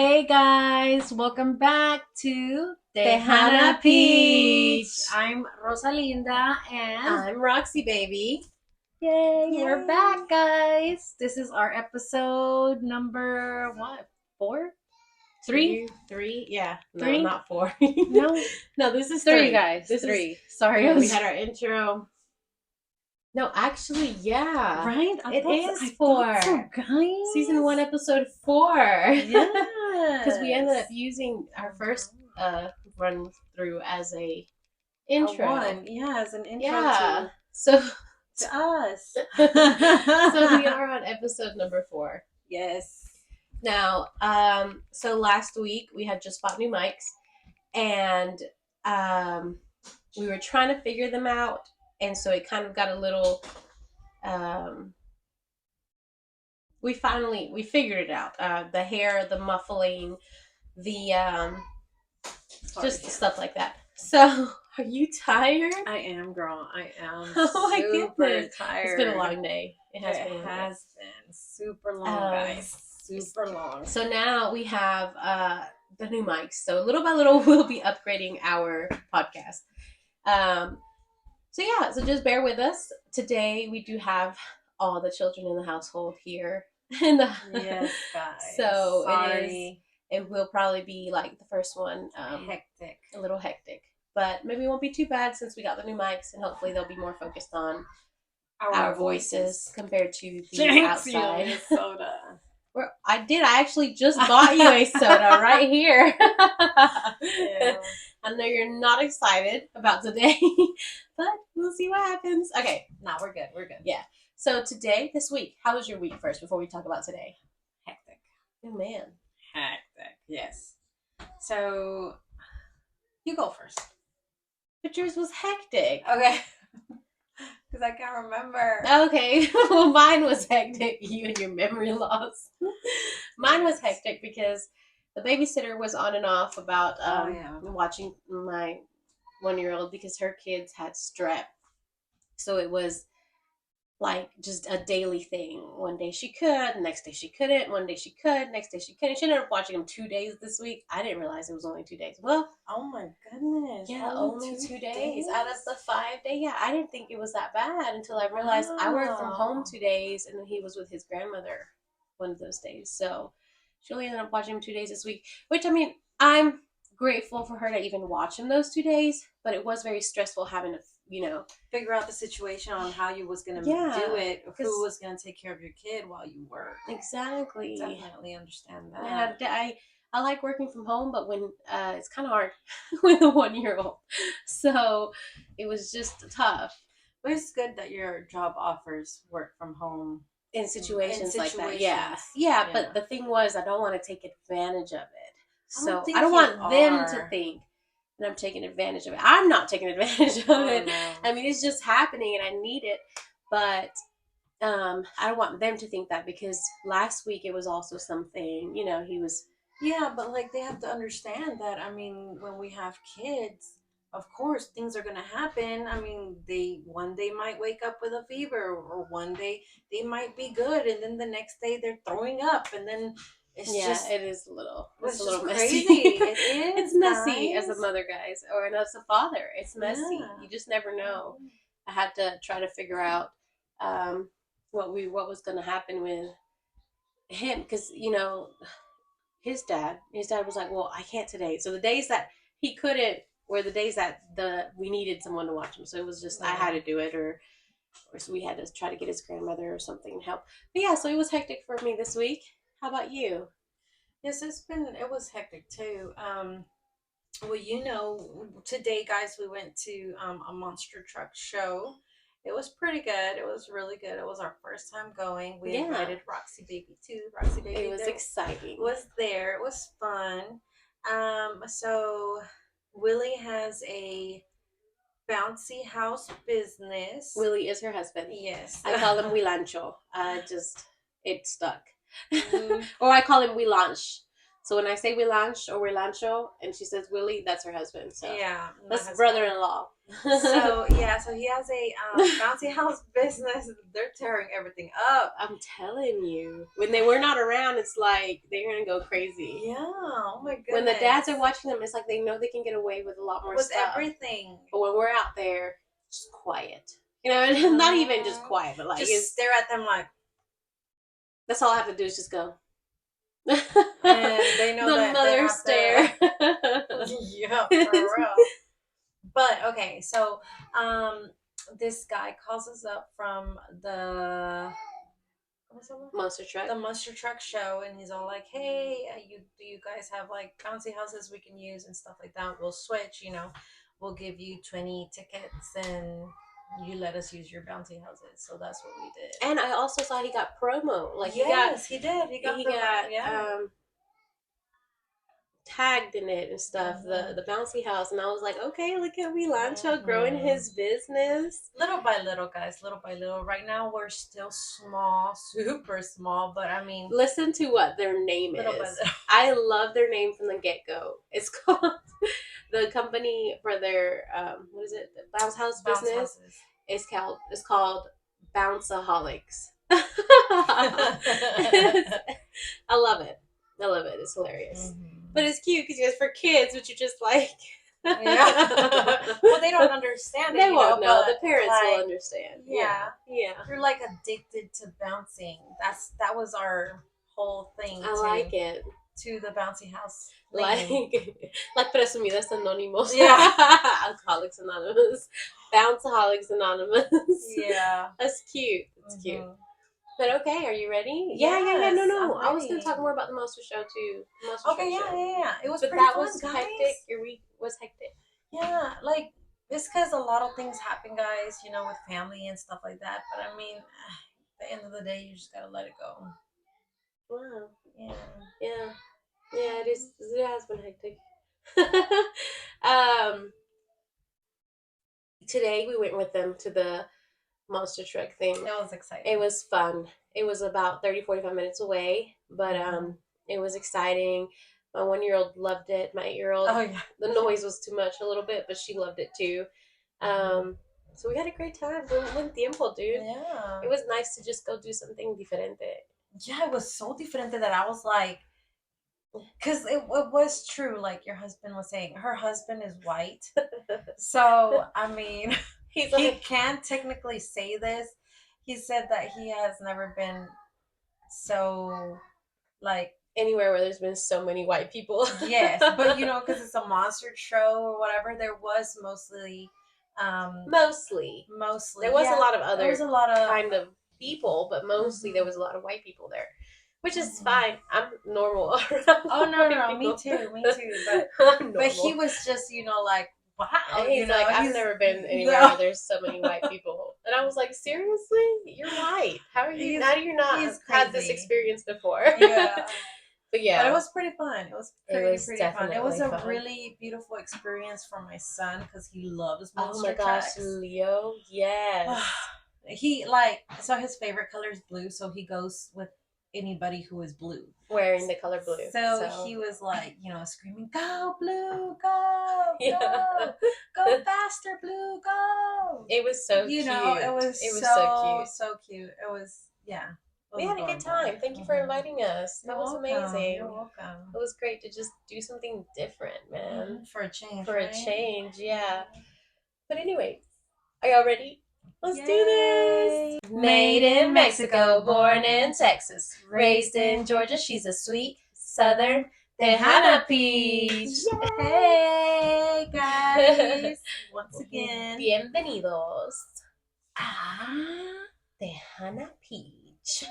Hey guys, welcome back to Tejana Peach. I'm Rosalinda and I'm Roxy, baby. yay, we're Yay. back, guys. This is our episode number what? 4? 3? 3? Yeah. No, 3? not 4. No, No, this is 3 3. guys. This is 3. Sorry, we had our intro. No, actually, yeah. right? It is I 4. thought so, guys. Season 1, episode 4. Yes. Because we ended up using our first run through as a intro. as an intro Yeah. So to us. so we are on episode number 4. Yes. Now, so last week we had just bought new mics, and we were trying to figure them out, and so it kind of got a little. We figured it out. The hair, the muffling, the just stuff like that. So, are you tired? I am, girl. I am. Oh my super goodness. tired. It's been a long day. It has been super long, guys. Super long. So now we have the new mics. So little by little, we'll be upgrading our podcast. So just bear with us. Today we do have all the children in the household here. Yes, guys. So sorry. It will probably be like the first one. Hectic. A little hectic. But maybe it won't be too bad since we got the new mics, and hopefully they'll be more focused on our voices compared to the outside. Soda. I actually just bought you a soda right here. Yeah. I know you're not excited about today, but we'll see what happens. Okay. No, we're good. We're good. Yeah. So this week, how was your week first before we talk about today? Hectic. Oh, man. Hectic. Yes. So, you go first. But yours was hectic. Okay. Because I can't remember. Okay. Well, mine was hectic. You and your memory loss. Mine was hectic because the babysitter was on and off about watching my 1-year-old because her kids had strep. So it was like just a daily thing. One day she could, next day she couldn't. One day she could, next day she couldn't. She ended up watching them 2 days this week. I didn't realize it was only 2 days. Well, oh my goodness. yeah, only 2 days out of the 5 day. Yeah, I didn't think it was that bad until I realized I worked from home 2 days, and then he was with his grandmother one of those days. So she only ended up watching him 2 days this week, which, I mean, I'm grateful for her to even watch him those 2 days, but it was very stressful having to, figure out the situation on how you was going to do it, who was going to take care of your kid while you work. Exactly. Definitely understand that. Yeah, I like working from home, but when it's kind of hard with a 1-year-old, so it was just tough. But it's good that your job offers work from home in situations like that. Yeah. But the thing was, I don't want to take advantage of it. So I don't want them to think that I'm taking advantage of it. I'm not taking advantage of it. No. I mean, it's just happening, and I need it. But I don't want them to think that, because last week it was also something. He was. Yeah, but like, they have to understand that. I mean, when we have kids, of course things are going to happen. I mean, one day might wake up with a fever, or one day they might be good, and then the next day they're throwing up, and then it is a little messy. It is. It's messy, guys. As a mother, guys, or as a father. It's messy. Yeah. You just never know. I had to try to figure out what was going to happen with him, because his dad was like, well, I can't today. So the days that he couldn't were the days that we needed someone to watch him. So it was just, I had to do it, or so we had to try to get his grandmother or something to help. But yeah, so it was hectic for me this week. How about you? Yes, it was hectic too. Well, today, guys, we went to a monster truck show. It was pretty good. It was really good. It was our first time going. We invited Roxy Baby too. Roxy Baby. It was exciting. Was there. It was fun. So Willie has a bouncy house business. Willie is her husband. Yes. I call him Wilancho. It stuck. Or I call him Wilanch. So when I say Wilanch or Wilancho and she says Willie, that's her husband. So yeah, that's brother-in-law. So yeah, so he has a bouncy house business. They're tearing everything up. I'm telling you, when they were not around, it's like they're gonna go crazy. Yeah. Oh my goodness. When the dads are watching them, it's like they know they can get away with a lot more with stuff. everything. But when we're out there, just quiet. You know, not even just quiet, but like just stare at them like. That's all I have to do is just go. And they know the that mother stare. Yeah, for real. But okay, so this guy calls us up from the monster truck. The monster truck show, and he's all like, "Hey, do you guys have like bouncy houses we can use and stuff like that? We'll switch. We'll give you 20 tickets and." You let us use your bouncy houses, so that's what we did. And I also saw he got promo. Like yes, he did. He got tagged in it and stuff. The bouncy house, and I was like, okay, look at Wilancho growing his business little by little, guys. Little by little. Right now we're still small, super small, but I mean, listen to what their name is. I love their name from the get go. It's called the company for their what is it? The bounce house business. It's called Bounceaholics. I love it. It's hilarious. Mm-hmm. But it's cute because it's for kids, which you just like. Yeah. Well, they don't understand it. They won't know. The parents will understand. Yeah. Yeah. You're like addicted to bouncing. That was our whole thing. I like it. To the bouncy house. Like Presumidas Anónimos. Yeah. Alcoholics Anonymous. Bounceaholics Anonymous. Yeah. That's cute. It's cute. But okay, are you ready? Yes, yeah. No. I was gonna talk more about the monster show too. Yeah. It was but pretty that fun, was guys. hectic. Your week was hectic. Yeah, like it's because a lot of things happen, guys. With family and stuff like that. But I mean, at the end of the day, you just gotta let it go. Wow. Yeah. It is. It has been hectic. Today we went with them to the monster truck thing. It was exciting. It was fun. It was about 30-45 minutes away, but it was exciting. My 1-year-old loved it. My 8-year-old, the noise was too much a little bit, but she loved it too. So we had a great time. Buen tiempo, dude. Yeah. It was nice to just go do something diferente. Yeah, it was so different that I was like, because it was true, like your husband was saying, her husband is white. So, I mean, he can't technically say this. He said that he has never been so, like, anywhere where there's been so many white people. Yes, but because it's a monster show or whatever, there was mostly. There was a lot of other kind of people, but mostly there was a lot of white people there. Which is fine. I'm normal. Oh no, me too. But he was just, like, wow. He's like, I've never been anywhere where there's so many white people. And I was like, seriously? You're white. How do you not had this experience before? Yeah. But yeah. But it was pretty fun. It was pretty fun. It was a fun. really beautiful experience for my son because he loves monster trucks. Oh my gosh, Leo. Yes. So his favorite color is blue, so he goes with anybody who is blue, wearing the color blue. So he was like, screaming, "Go blue, go, go faster, blue, go!" It was so cute. It was so cute. It was We had a good time. Thank you for inviting us. That was amazing. You're welcome. It was great to just do something different, man. For a change. Yeah. But anyway, are y'all ready? Let's do this. Made in Mexico, born in Texas, raised in Georgia. She's a sweet Southern Tejana peach. Hey guys, once again, bienvenidos a Tejana peach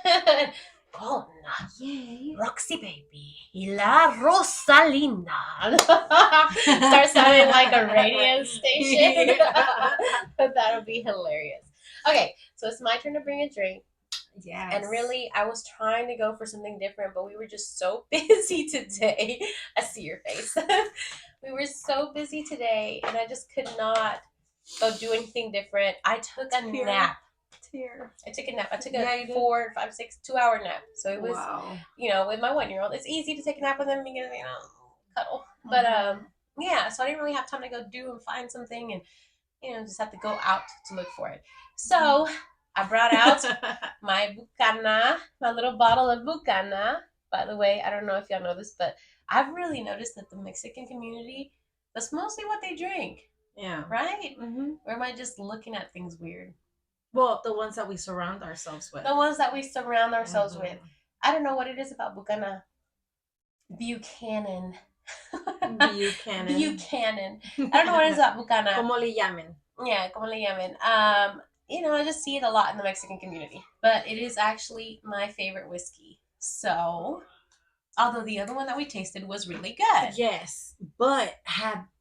con Roxy Baby y la Rosalina. Start sounding like a radio station. But that'll be hilarious. Okay, so it's my turn to bring a drink. Yes. And really, I was trying to go for something different, but we were just so busy today. I see your face. We were so busy today, and I just could not go do anything different. I took a nap. I took a nap. I took a 4, 5, 6, 2-hour nap. So it was, with my 1-year-old, it's easy to take a nap with him because, cuddle. But, so I didn't really have time to go do and find something. And just have to go out to look for it. So I brought out my bucana, my little bottle of bucana. By the way, I don't know if y'all know this, but I've really noticed that the Mexican community, that's mostly what they drink. Yeah. Right? Mm-hmm. Or am I just looking at things weird? Well, the ones that we surround ourselves with. The ones that we surround ourselves with. I don't know what it is about bucana. Buchanan. Buchanan. Buchanan. I don't know what it is about bucana. Como le llamen. Yeah, como le llamen. I just see it a lot in the Mexican community. But it is actually my favorite whiskey. So, although the other one that we tasted was really good. Yes, but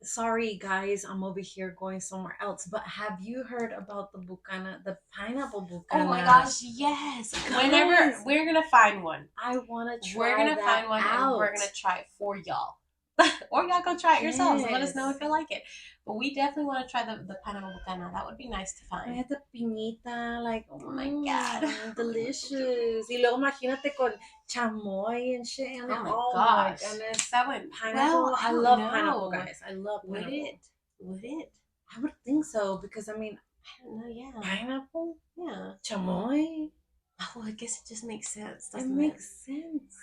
sorry guys, I'm over here going somewhere else. But have you heard about the bucana, the pineapple bucana? Oh my gosh, yes. Guys, whenever we're gonna find one. I want to try. We're gonna find one and we're gonna try it for y'all. Or y'all go try it yourselves and let us know if you like it. But we definitely want to try the pineapple bucana. That would be nice to find. I had the piñita, like, oh my god, delicious. Y luego imagínate con chamoy and shit. Oh my gosh, that went pineapple. Well, I love pineapple, guys. I love pineapple. Would it? I would think so because I don't know. Yeah, pineapple. Yeah, chamoy. Oh, I guess it just makes sense. It makes sense.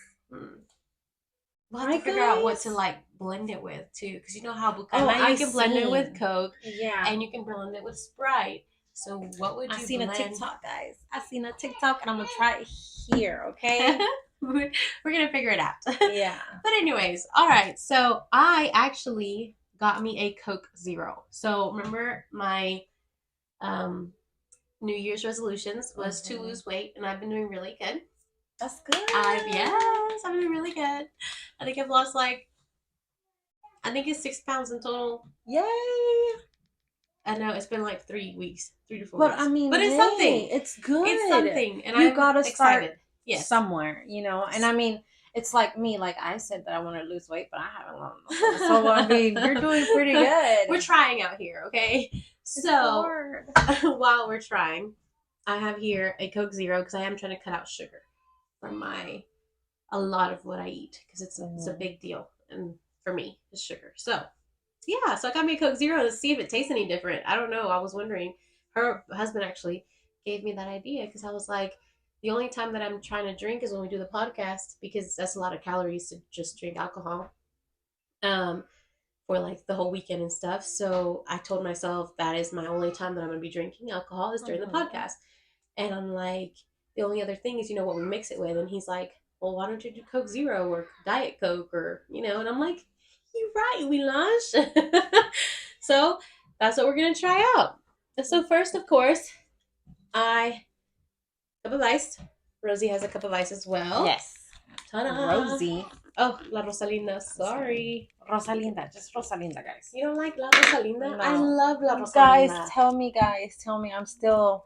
We'll have to figure out what to blend it with too, because you know how bucana you can blend it with Coke, and you can blend it with Sprite. So what would you? I seen a TikTok, guys. I seen a TikTok, and I'm gonna try it here. Okay, we're gonna figure it out. Yeah. But anyways, all right. So I actually got me a Coke Zero. So remember my New Year's resolutions was to lose weight, and I've been doing really good. That's good. I've been really good. I think I've lost it's 6 pounds in total. Yay! I know it's been 3 weeks, 3 to 4 but weeks. I mean, but it's something. It's good. It's something, and you gotta start somewhere, And I mean, it's like me. Like I said that I want to lose weight, but I haven't lost weight. So I mean, you're doing pretty good. We're trying out here, okay? So while we're trying, I have here a Coke Zero because I am trying to cut out sugar from a lot of what I eat because it's a big deal, and for me it's sugar. So I got me a Coke Zero to see if it tastes any different. I don't know. I was wondering. Her husband actually gave me that idea because I was like, the only time that I'm trying to drink is when we do the podcast because that's a lot of calories to just drink alcohol for the whole weekend and stuff. So I told myself that is my only time that I'm going to be drinking alcohol is during the podcast. And I'm like, the only other thing is, what we mix it with. And he's like, well, why don't you do Coke Zero or Diet Coke or, and I'm like, you're right, Wilange. So that's what we're going to try out. So first, of course, cup of ice. Rosie has a cup of ice as well. Yes. Ta-da. Rosie. Oh, La Rosalinda. Sorry. Rosalinda. Just Rosalinda, guys. You don't like La Rosalinda? No. I love La Rosalinda. Guys, tell me. I'm still...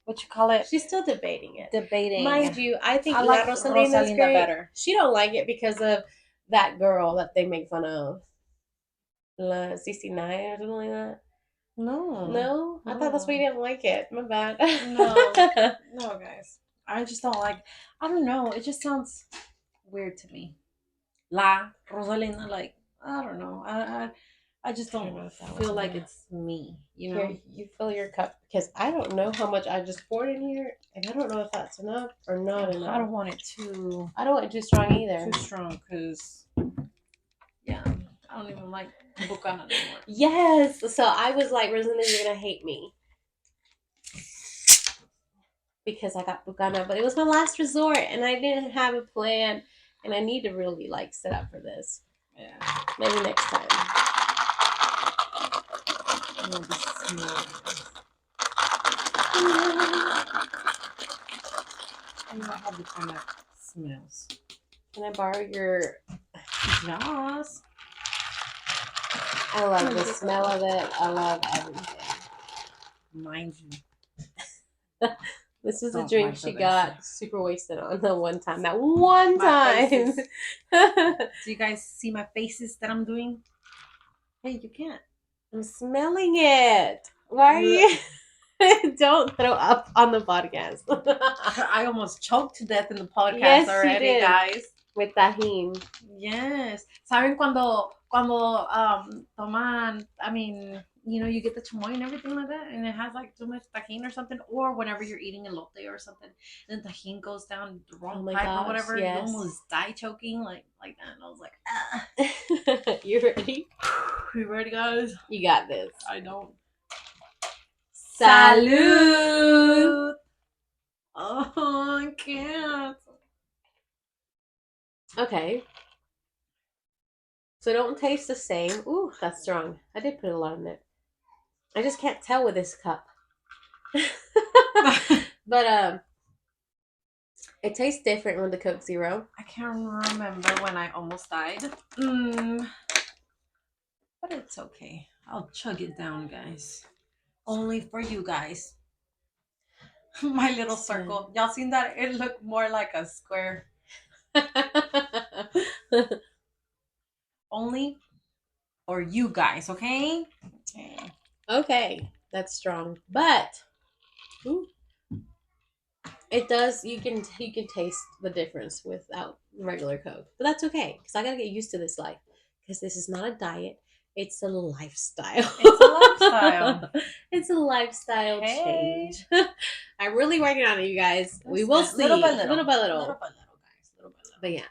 What you call it? She's still debating it. Debating. Mind you, I think La Rosalinda's great. Better. She don't like it because of that girl that they make fun of. La CC9 or something like that. No? I thought that's why you didn't like it. My bad. No, guys. I just don't like... I don't know. It just sounds weird to me. La Rosalinda, I don't know. I just don't feel like it's me, Here, you fill your cup because I don't know how much I just poured in here, and I don't know if that's enough or not enough. I don't want it too. I don't want it too strong either. Too strong, because I don't even like bucana anymore. Yes, so I was like, Rosalinda, you're gonna hate me because I got bucana, but it was my last resort, and I didn't have a plan, and I need to really set up for this. Yeah, maybe next time. I don't know how bucana smells. Can I borrow your Yes. I love the smell of it. I love everything. Mind you. This is a drink she got super wasted on the one time. That one time. Do you guys see my faces that I'm doing? Hey, you can't. I'm smelling it. Why are you? Don't throw up on the podcast. I almost choked to death in the podcast already, guys. with tajin. Yes. ¿Saben cuando toman, I mean, you know, you get the chamoy and everything like that, and it has like too much tajin or something, or whenever you're eating elote or something, and the tajin goes down the wrong pipe or whatever, yes. you almost die choking like that. And I was like, ah. You ready? You ready, guys? You got this. I don't. Salud! Oh, I can't. Okay. So don't taste the same. Ooh, that's strong. I did put a lot in it. I just can't tell with this cup. But it tastes different with the Coke Zero. I can't remember when I almost died. But it's okay. I'll chug it down, guys. Only for you guys. My little circle. Y'all seen that? It looked more like a square. Only for you guys, okay? Okay, that's strong. But ooh, it does. You can taste the difference without regular Coke, but that's okay because I gotta get used to this life because this is not a diet. It's a lifestyle. It's a lifestyle. It's a lifestyle change. I'm really working on it, you guys. We will see. Little by little. Little by little. Little by little, guys. Little by little. But yeah.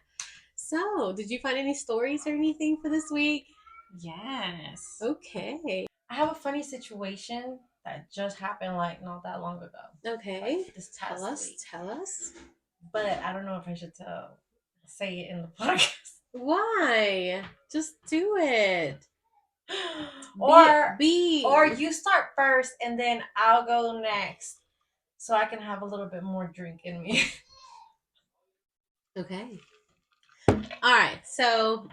So, did you find any stories or anything for this week? Yes. Okay. I have a funny situation that just happened like not that long ago. Okay. Like, this past week. Tell us. But I don't know if I should say it in the podcast. Why? Just do it. Or you start first and then I'll go next so I can have a little bit more drink in me. Okay. All right. So,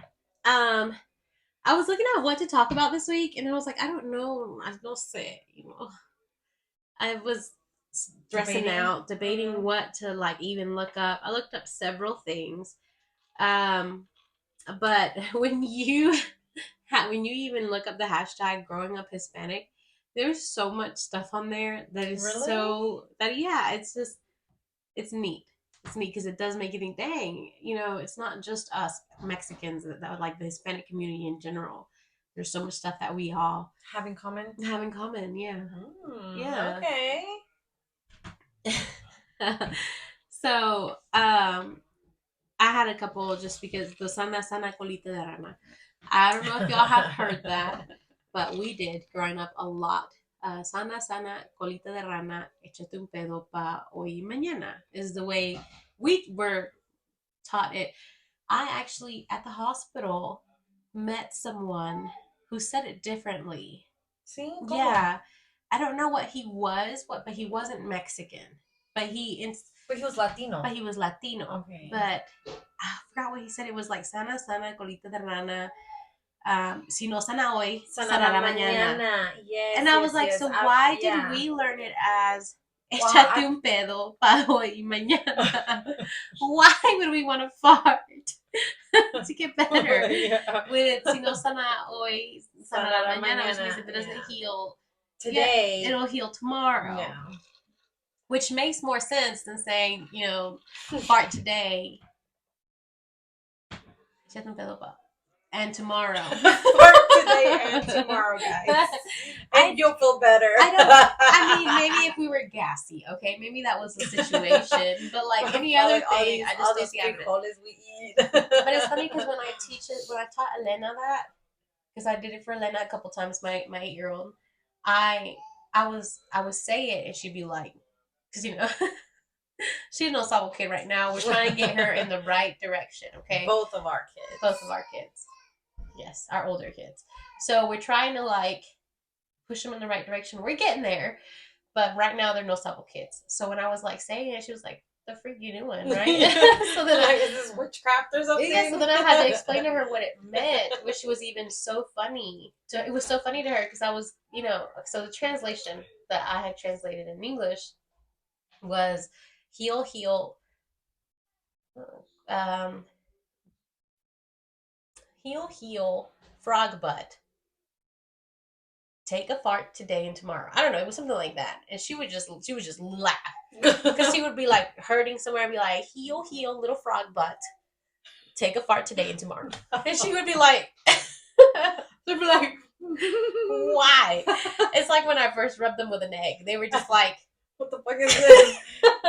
I was looking at what to talk about this week and I was like, I don't know. I don't say, I was stressing out, debating what to like even look up. I looked up several things. But when you even look up the hashtag growing up Hispanic, there's so much stuff on there that is it's neat. It's neat because it does make you think, dang, it's not just us Mexicans that would like the Hispanic community in general. There's so much stuff that we all have in common. Yeah. Yeah. Okay. So, I had a couple just because the Sana Sana Colita de Rana. I don't know if y'all have heard that, but we did growing up a lot. Sana Sana Colita de Rana, échate un pedo pa hoy y mañana is the way we were taught it. I actually, at the hospital, met someone who said it differently. See? Yeah. I don't know what he was, but he wasn't Mexican. But he was Latino. Okay. But I forgot what he said. It was like Sana Sana Colita de Rana. Si no sana hoy, sanará mañana. Yes. And I was like, so why did we learn it as échate un pedo pa hoy y mañana? Why would we want to fart to get better? With si no sana hoy, sanará mañana, which means if it doesn't heal today, it'll heal tomorrow. Yeah. Which makes more sense than saying, fart today. Échate un pedo pa. And tomorrow. Fart today and tomorrow, guys. And you'll feel better. I mean, maybe if we were gassy, okay? Maybe that was the situation. But like any other thing, I just don't see frijoles we eat. But it's funny because when I taught Elena that, because I did it for Elena a couple times, my 8-year-old, I would say it and she'd be like, because she's no sabo kid right now. We're trying to get her in the right direction, okay? Both of our kids. Yes, our older kids. So we're trying to like push them in the right direction. We're getting there, but right now they're no sabo kids. So when I was like saying it, she was like, "The freak you doing, right?" So then is this witchcraft or something? Yeah. So then I had to explain to her what it meant, which was even so funny. It was so funny to her because I was, so the translation that I had translated in English was heal, heal, frog butt. Take a fart today and tomorrow. I don't know. It was something like that. And she would just laugh because she would be like hurting somewhere and be like, heal, little frog butt. take a fart today and tomorrow. And she would be like, she'd be like, why? It's like when I first rubbed them with an egg. They were just like, what the fuck is this?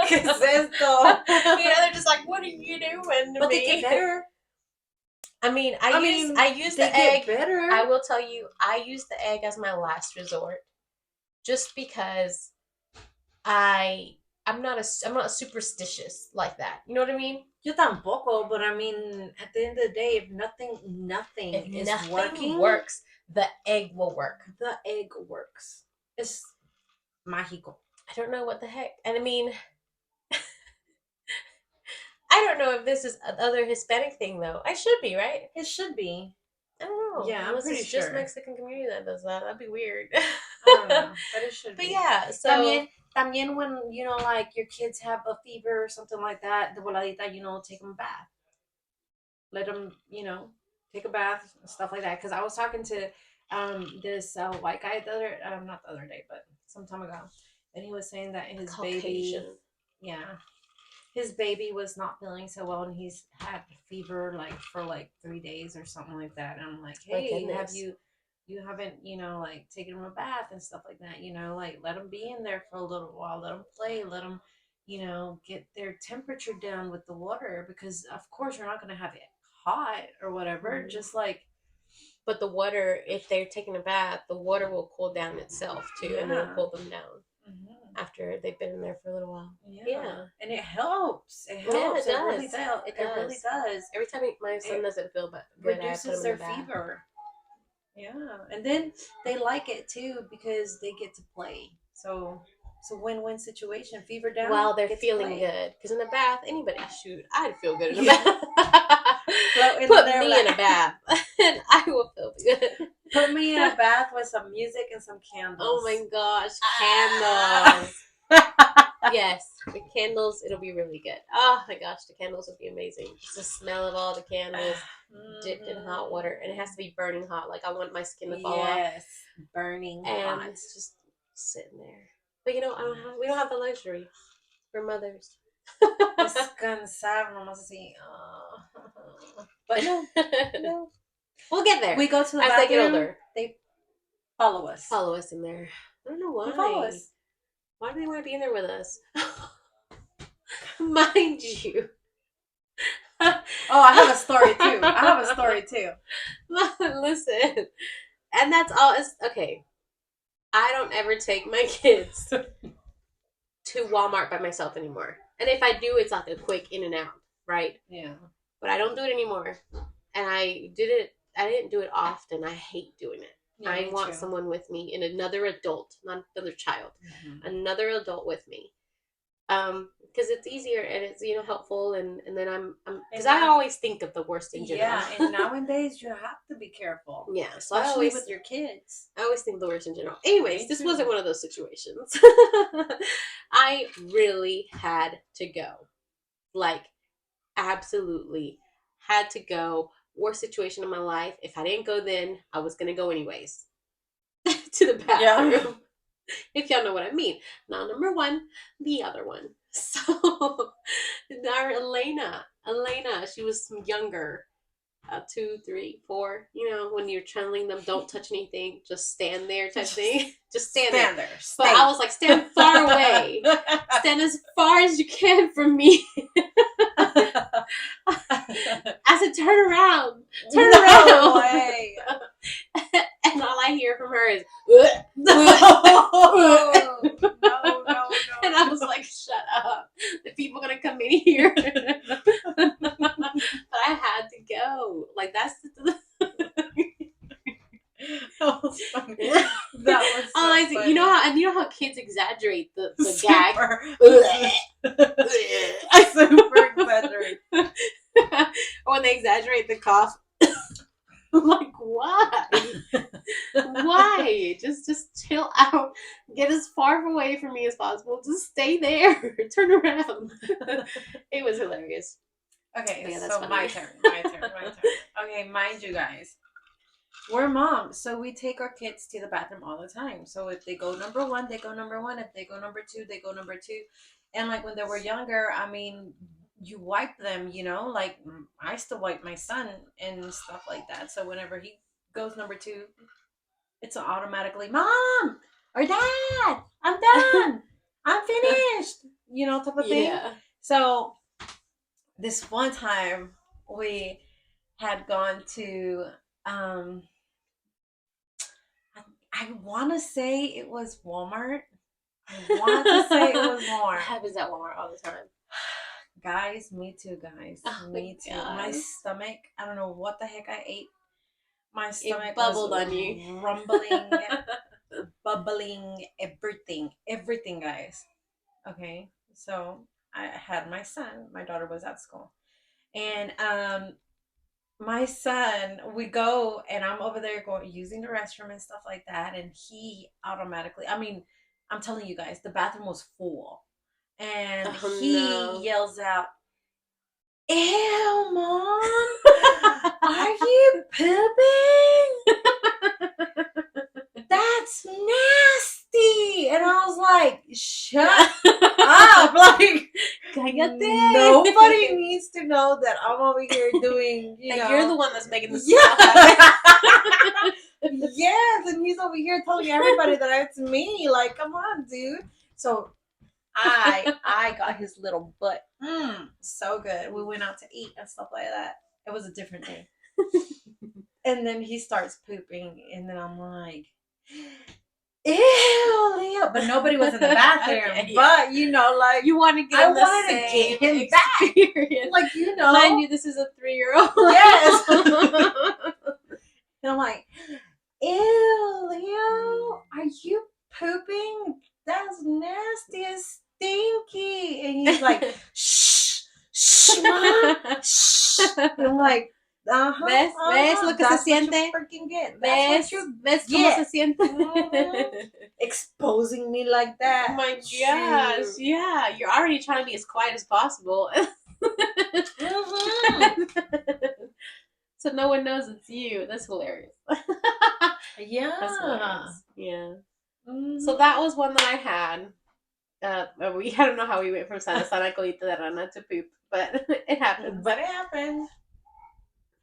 ¿Qué es esto? They're just like, what are you doing to but me? they get better. I mean, I use the egg. Better. I will tell you, I use the egg as my last resort, just because I'm not superstitious like that. You know what I mean? Yo tampoco, but I mean, at the end of the day, if nothing works, the egg will work. The egg works. It's mágico. I don't know what the heck. And I mean, I don't know if this is another Hispanic thing, though. I should be, right? It should be. I don't know. Yeah, unless I'm pretty it's sure. just Mexican community that does that. That'd be weird. I don't know, but it should be. But yeah, so... También when, you know, like your kids have a fever or something like that, the voladita, you know, take them a bath. Let them, you know, take a bath, stuff like that. Because I was talking to this white guy not the other day, but some time ago. And he was saying that his Caucasian. his baby was not feeling so well, and he's had fever like for like 3 days or something like that. And I'm like, hey, you haven't, you know, like taken him a bath and stuff like that, you know, like let them be in there for a little while, let them play, let them, you know, get their temperature down with the water, because of course you're not going to have it hot or whatever. Mm-hmm. Just like, but the water, if they're taking a bath, the water will cool down itself too, and it'll cool them down. Mm-hmm. After they've been in there for a little while. Yeah. And it helps. It helps. Yeah, it really does. Every time my son doesn't feel good, reduces their fever. Yeah, and then they like it too because they get to play. So it's a win-win situation. Fever down while they're feeling good. Because in the bath, I'd feel good in a bath. Put me in a bath, and I will feel good. Put me in a bath with some music and some candles. Oh my gosh, candles! Yes, the candles. It'll be really good. Oh my gosh, the candles would be amazing. Just the smell of all the candles. Dipped in hot water, and it has to be burning hot. Like I want my skin to fall off. Yes, burning hot. And it's just sitting there. But you know, we don't have the luxury. We're mothers. Descansar nomás así. But no, we'll get there. We go to the as bathroom. They get older. They follow us. Follow us in there. I don't know why. They follow us. Why do they want to be in there with us? Mind you. Oh, I have a story too. Listen, and that's all. Okay, I don't ever take my kids to Walmart by myself anymore. And if I do, it's like a quick in and out, right? Yeah. But I don't do it anymore. And I didn't do it often. I hate doing it. Yeah, I want someone with me, and another adult, not another child, another adult with me. Because it's easier and it's, you know, helpful, and then I'm because I always think of the worst in general. Yeah, and nowadays you have to be careful. Yeah, so especially with your kids. I always think of the worst in general. Anyways, this wasn't one of those situations. I really had to go, like, absolutely had to go. Worst situation in my life. If I didn't go then, I was gonna go anyways to the bathroom. Yeah. If y'all know what I mean. Not number one, the other one. So, our Elena, she was younger, 2, 3, 4. You know, when you're channeling them, don't touch anything, just stand there type thing. Just stand there. But I was like, stand far away. Stand as far as you can from me. I said, turn around. Away. And all I hear from her is, no. And I was like, shut up. The people going to come in here. But I had to go. Like, that's that was funny. That was so funny. You know how kids exaggerate the gag? Super exaggerate. Or when they exaggerate the cough. I'm like, why? Why? Just chill out. Get as far away from me as possible. Just stay there. Turn around. It was hilarious. Okay, yeah, so my turn. Okay, mind you guys. We're moms, so we take our kids to the bathroom all the time. So if they go number 1, they go number 1. If they go number 2, they go number 2. And like when they were younger, I mean, you wipe them, like I still wipe my son and stuff like that. So whenever he goes number two, it's automatically mom or dad, I'm done, I'm finished, type of thing. Yeah. So this one time we had gone to I want to say it was Walmart. I want to say it was It Walmart. happens at Walmart all the time. Guys, me too, guys. Oh me my too. My God. stomach, I don't know what the heck I ate. My stomach It bubbled was on you. rumbling, bubbling, everything, guys. Okay, so I had my son. My daughter was at school, and my son, we go, and I'm over there going using the restroom and stuff like that, and he automatically, I mean, I'm telling you guys, the bathroom was full, and Oh, he no. yells out, "Ew, mom, are you pooping? That's nasty!" And I was like, "Shut up!" Like, Cállate. nobody needs to know that I'm over here doing, And you're the one that's making the Yeah. smell happen. Yes, and he's over here telling everybody that it's me. Like, come on, dude. So I got his little butt. So good. We went out to eat and stuff like that. It was a different day. And then he starts pooping, and then I'm like, ew. But nobody was in the bathroom. Okay, yeah. But like, You want to get I him the wanted to same get him back. experience. Like, Mind you, this is a 3-year-old. Yes. And I'm like, ew, Leo, are you pooping? That's nasty and stinky. And he's like, shh, shh, mom, shh. And I'm like, ¿Ves? ¿Ves lo que that's se what you siente? freaking get. ¿Ves? That's what you ¿Ves cómo get. se siente? Mhm. Exposing me like that. Oh my gosh, Shoot. yeah. You're already trying to be as quiet as possible. Mhm. So no one knows it's you. That's hilarious. Yeah. That's hilarious. Yeah. Mhm. So that was one that I had. I don't know how we went from Sana Colita de Rana to poop, but it happened. But it happened.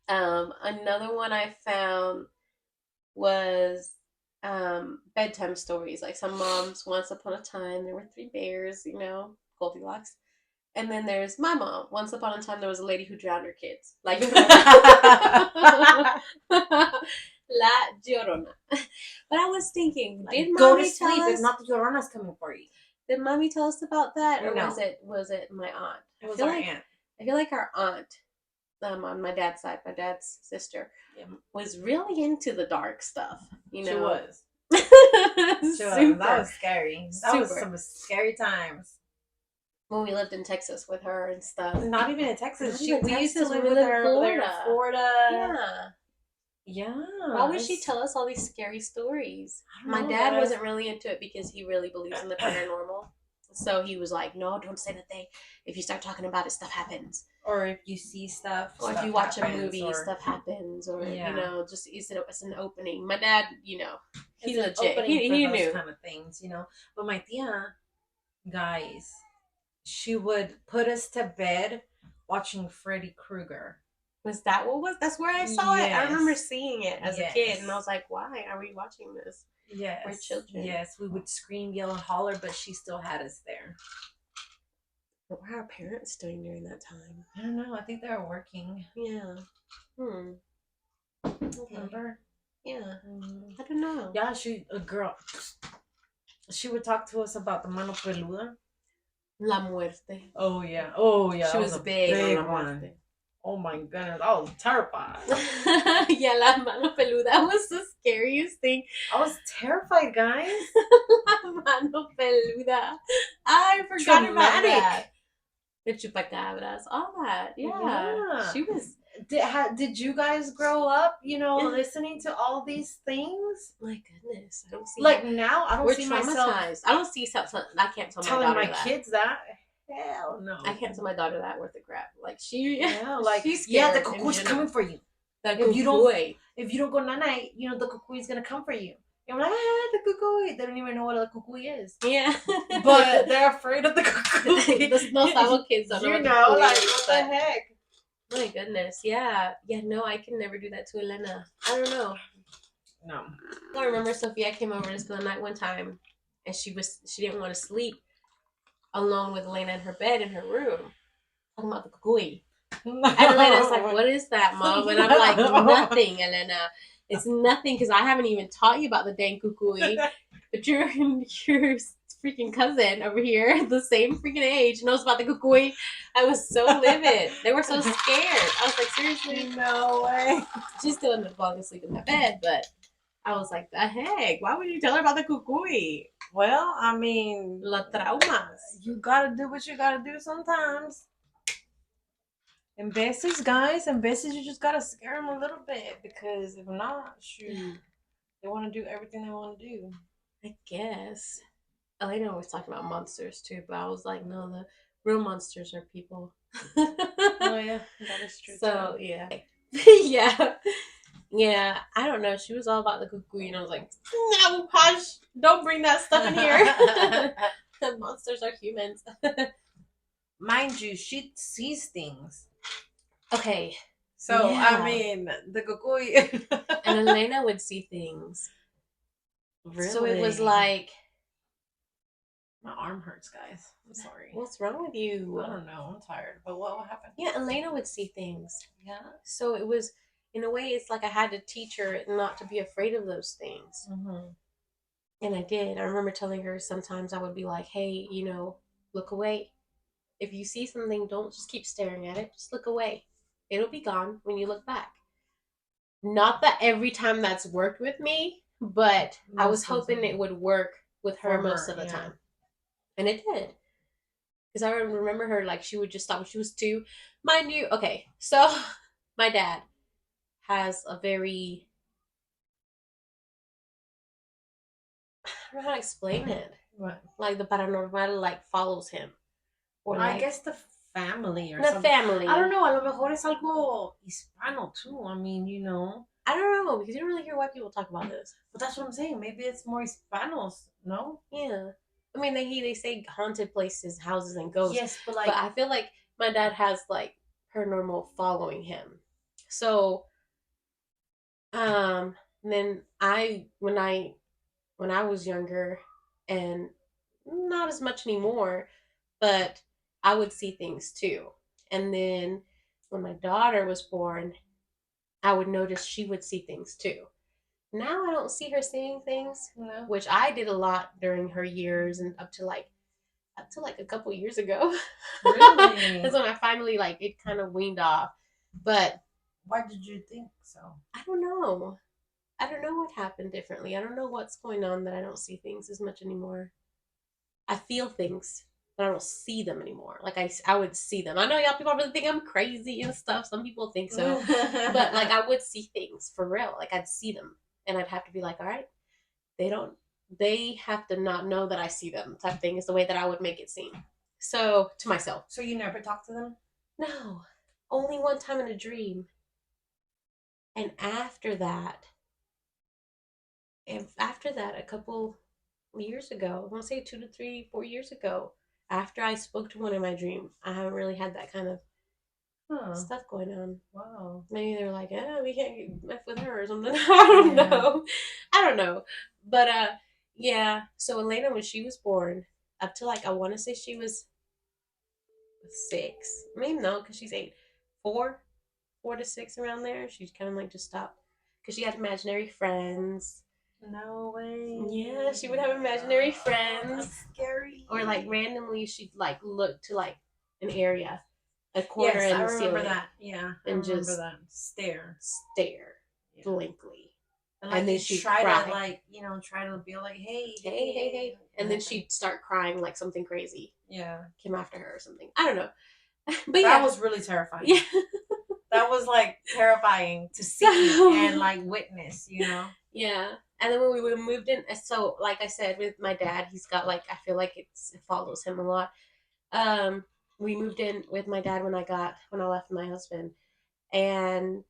Another one I found was bedtime stories. Like some moms, once upon a time, there were 3 bears, Goldilocks. And then there's my mom. Once upon a time, there was a lady who drowned her kids. Like, La Llorona. But I was thinking, did Go to mommy sleep tell if us? not the Llorona's coming for you. Did mommy tell us about that, or No. was it my aunt? It was feel our like aunt. I feel like our aunt, on my dad's side, my dad's sister, was really into the dark stuff. She was. Super. That was scary. That was Super. some scary times. When we lived in Texas with her and stuff. Not even in Texas. Not even We used to Texas, live we with lived in her over there in Florida. Florida. Yeah. Why would she tell us all these scary stories? My dad wasn't really into it because he really believes in the paranormal. So he was like, no, don't say that if you start talking about it, stuff happens. Or if you see stuff. Or if you watch a movie, stuff happens. Or, just it's an opening. My dad, he's legit. He knew. Those kind of things, But my tia, guys, she would put us to bed watching Freddy Krueger. Was that what was? That's where I saw it. I remember seeing it as a kid, and I Yes. was like, "Why are we watching this?" Yes. We're children. Yes, we would scream, yell, and holler, but she still had us there. What were our parents doing during that time? I don't know. I think they were working. Yeah. Okay. Remember? Yeah. I don't know. Yeah, a girl. She would talk to us about the mano peluda. La muerte. Oh yeah. Oh yeah. She was big on La one. Muerte. Oh my goodness, I was terrified. Yeah, la mano peluda was the scariest thing. I was terrified, guys. La mano peluda. I forgot about that. The chupacabras, all that. Yeah. She was. Did you guys grow up, listening to all these things? My goodness, I don't see. Now, I don't we're see traumatized. myself. I don't see. I can't tell telling my daughter my that. kids that. Hell no. I can't tell my daughter that worth the crap. She's yeah, scared. the cuckoo's coming for you. The If you don't go night, the cuckoo is gonna come for you. I'm like, the cucuy. They don't even know what a cucuy is. Yeah. But they're afraid of the cucuy. No, some kids don't know You what the know, cucuy like, is, what but the heck? my goodness, yeah. Yeah, no, I can never do that to Elena. I don't know. No. I remember Sophia came over to spend the night one time, and she didn't want to sleep alone with Elena in her bed in her room. Talking about the cucuy. And Elena's like, "What is that, Mom?" And I'm like, "Nothing, Elena. It's nothing because I haven't even taught you about the dang cucuy. But your freaking cousin over here, the same freaking age, knows about the cucuy." I was so livid. They were so scared. I was like, seriously? No way. She still ended up falling asleep in my bed, but I was like, the heck? Why would you tell her about the cucuy? Well, I mean, La traumas. you gotta do what you gotta do sometimes. And veces, guys, and veces you just gotta scare them a little bit because if not, shoot, they want to do everything they want to do. I guess. Elena always talking about monsters too, but I was like, no, the real monsters are people. Oh yeah, that is true. So too. yeah, yeah, yeah. I don't know. She was all about the cuckoo, and I was like, no, hush! Don't bring that stuff in here. The monsters are humans. Mind you, she sees things. Okay. So Yeah. I mean, the cucuy. And Elena would see things. Really? So it was like, my arm hurts, guys. I'm sorry. What's wrong with you? I don't know. I'm tired. But what happened? Yeah, Elena would see things. Yeah. So it was, in a way, it's like I had to teach her not to be afraid of those things. Mm-hmm. And I did. I remember telling her sometimes I would be like, hey, look away. If you see something, don't just keep staring at it. Just look away. It'll be gone when you look back. Not that every time that's worked with me, but I was hoping it would work with her most of the time. And it did. Because I remember her, like, she would just stop when she was 2. Mind you, okay, so my dad has a very, I don't know how to explain it. What? Like, the paranormal, like, follows him. Or I guess the family or the something. family. I don't know. A lo mejor es algo hispano too. I mean, I don't know because you don't really hear white people talk about this. But that's what I'm saying. Maybe it's more Hispanos, no? Yeah. I mean, they say haunted places, houses, and ghosts. Yes, but like, but I feel like my dad has like paranormal following him. So, then when I was younger, and not as much anymore, but I would see things too. And then when my daughter was born, I would notice she would see things too. Now I don't see her seeing things, no. Which I did a lot during her years and up to like a couple years ago. Really? That's when I finally like it kind of weaned off. But why did you think so? I don't know. I don't know what happened differently. I don't know what's going on that I don't see things as much anymore. I feel things, but I don't see them anymore. Like I would see them. I know y'all people really think I'm crazy and stuff. Some people think so. But like I would see things for real. Like I'd see them and I'd have to be like, all right, they have to not know that I see them type thing is the way that I would make it seem. So to myself. So you never talk to them? No. Only one time in a dream. And after that, a couple years ago, I want to say 2 to 3, 4 years ago, after I spoke to one in my dream, I haven't really had that kind of stuff going on. Wow. Maybe they're like, we can't mess with her or something. I don't know. But yeah. So Elena, when she was born, up to like I want to say she was 6. Maybe no, because she's 8. 4 to 6 around there. She's kind of like just stopped because she had imaginary friends. No way. Yeah, she would have imaginary friends. That's scary. Or like randomly, she'd like look to like an area, a corner in the ceiling. I remember that. Yeah, and I remember just that. Stare blankly. And then she'd try to like, try to be like, hey. And then she'd start crying like something crazy. Yeah. Came after her or something. I don't know. But that was really terrifying. Yeah. That was like terrifying to see and like witness, Yeah. And then when we moved in, so like I said, with my dad, he's got like, I feel like it follows him a lot. We moved in with my dad when I left my husband, and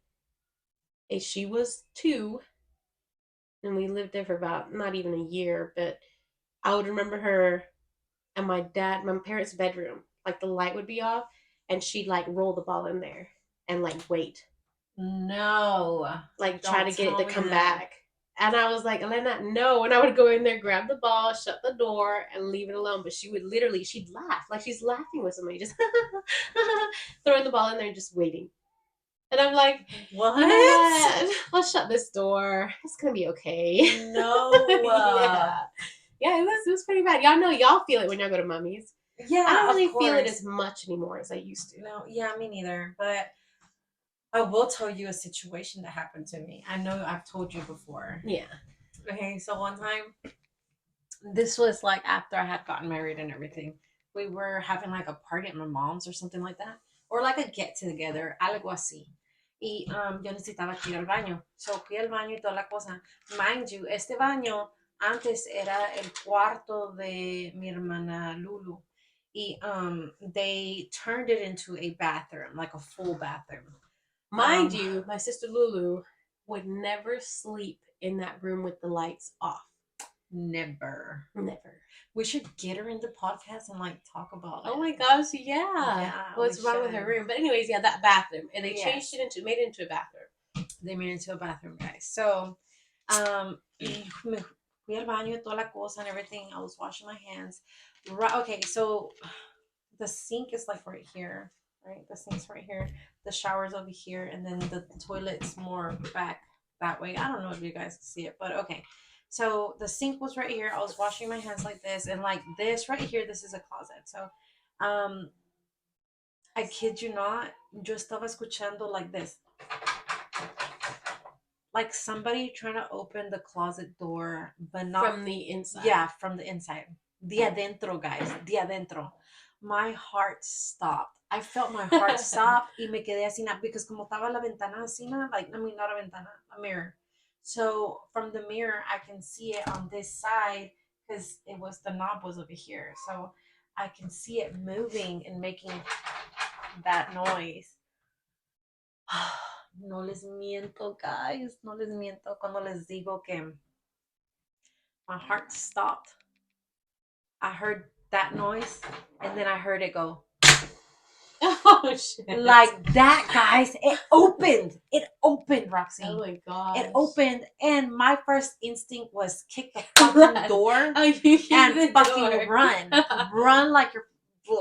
she was 2, and we lived there for about not even a year, but I would remember her and my parents' bedroom, like the light would be off, and she'd like roll the ball in there and like wait, No, like try don't to get it tell to me come that. back. And I was like, Elena, no. And I would go in there, grab the ball, shut the door, and leave it alone. But she would literally, she'd laugh like she's laughing with somebody, just throwing the ball in there and just waiting. And I'm like, What? you know what? Let's shut this door. It's gonna be okay. No. Yeah. Yeah, it was pretty bad. Y'all know y'all feel it when y'all go to mummies. Yeah, I don't of really feel it course. as much anymore as I used to. No, yeah, me neither. But I will tell you a situation that happened to me. I know I've told you before. Yeah. Okay, so one time, this was like after I had gotten married and everything. We were having like a party at my mom's or something like that. Or like a get together, algo así. Y yo necesitaba ir al baño. So fui al baño y toda la cosa. Mind you, este baño antes era el cuarto de mi hermana Lulu. Y they turned it into a bathroom, like a full bathroom. Mind you, my sister Lulu would never sleep in that room with the lights off. Never. We should get her in the podcast and like talk about it. Oh my gosh, yeah. What's wrong with her room? But anyways, yeah, that bathroom. And they changed it made it into a bathroom. They made it into a bathroom, guys. So, me fui al baño, toda la cosa and everything. I was washing my hands. Right, okay, so the sink is like right here, right? The sink's right here. The shower's over here, and then the toilet's more back that way. I don't know if you guys can see it, but okay. So the sink was right here. I was washing my hands like this, and like this right here, this is a closet. So, I kid you not, yo estaba escuchando like this. Like somebody trying to open the closet door, but not from the inside. Yeah, from the inside. De adentro, guys. De adentro. My heart stopped. I felt my heart stop y me quedé así, because como estaba la ventana así, like, I mean, not a ventana, a mirror. So from the mirror, I can see it on this side because the knob was over here. So I can see it moving and making that noise. No les miento, guys. No les miento cuando les digo que my heart stopped. I heard that noise, and then I heard it go. Oh, shit. Like that, guys. It opened, Roxy. Oh my god. It opened, and my first instinct was kick the fucking door and fucking run. Run like your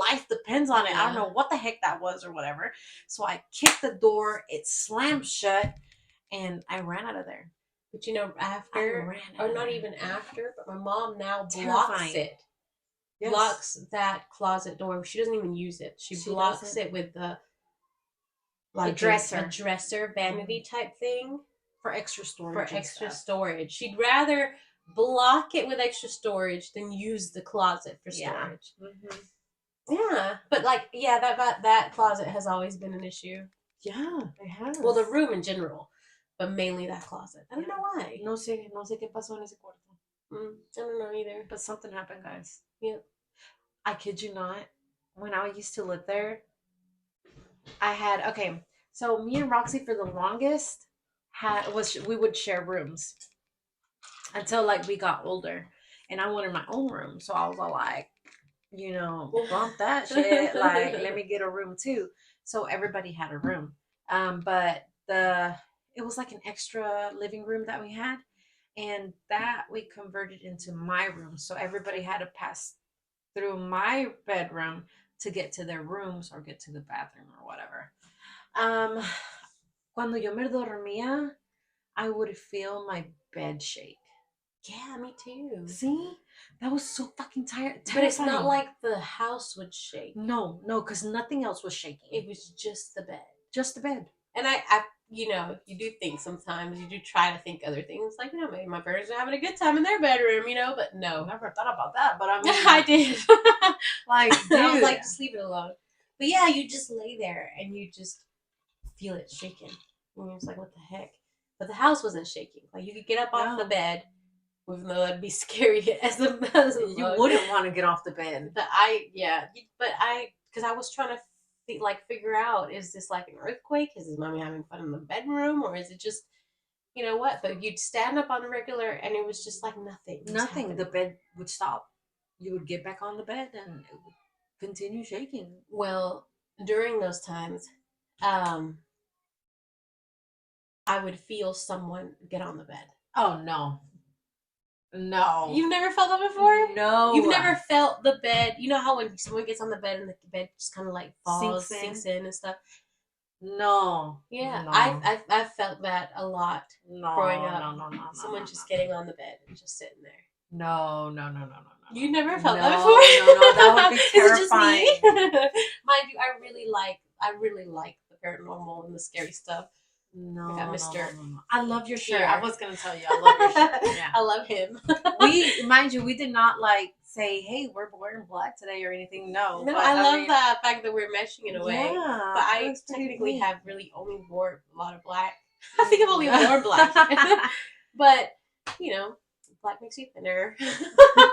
life depends on it. I don't know what the heck that was or whatever. So I kicked the door, it slammed shut, and I ran out of there. But you know, after, or not even after, but my mom now blocks it. Yes. Blocks that closet door. She doesn't even use it. She blocks it with the like a dresser vanity type thing for extra storage. She'd rather block it with extra storage than use the closet for storage. Mm-hmm. Yeah, but like, yeah, that closet has always been an issue. Yeah, it has. Well, the room in general, but mainly that closet. I don't know why. No sé qué pasó en ese cuarto. I don't know either. But something happened, guys. Yeah. I kid you not. When I used to live there, so me and Roxy for the longest we would share rooms until like we got older, and I wanted my own room. So I was all like, bump that shit. Like, let me get a room too. So everybody had a room. But it was like an extra living room that we had, and that we converted into my room. So everybody had to pass through my bedroom to get to their rooms or get to the bathroom or whatever. Cuando yo me dormía, I would feel my bed shake. Yeah, me too. See? That was so fucking terrifying. But it's not like the house would shake. No, because nothing else was shaking. It was just the bed. Just the bed. And I you do think sometimes, you do try to think other things, like, maybe my parents are having a good time in their bedroom, but no. I never thought about that, but I mean. I did. Like, dude. I was like, just leave it alone. But yeah, you just lay there and you just feel it shaking. And you're just like, what the heck? But the house wasn't shaking. Like, you could get up off the bed, even though that'd be scary as a you wouldn't want to get off the bed. But because I was trying to figure out, is this like an earthquake? Is his mommy having fun in the bedroom, or is it just you know what? But you'd stand up on the regular, and it was just like nothing. Nothing. The bed would stop. You would get back on the bed, and it would continue shaking. Well, during those times, um, I would feel someone get on the bed. Oh no. No. You've never felt that before? No. You've never felt the bed. You know how when someone gets on the bed and the bed just kind of like falls, sinks in and stuff? No. Yeah. No. I've felt that a lot growing up. No. Someone just getting on the bed and just sitting there. No. You never felt No, that before? no, that would be terrifying. Is it just me? Mind you, I really like the paranormal and the scary stuff. No, I got Mr. No. I love your shirt. Here. I was gonna tell you, I love your shirt. Yeah. I love him. Mind you, we did not like say, "Hey, we're wearing black today" or anything. No, No, but, I love the fact that we're meshing in a way. Yeah, but I technically have really only wore a lot of black. I think I've only worn black. But, you know, black makes you thinner.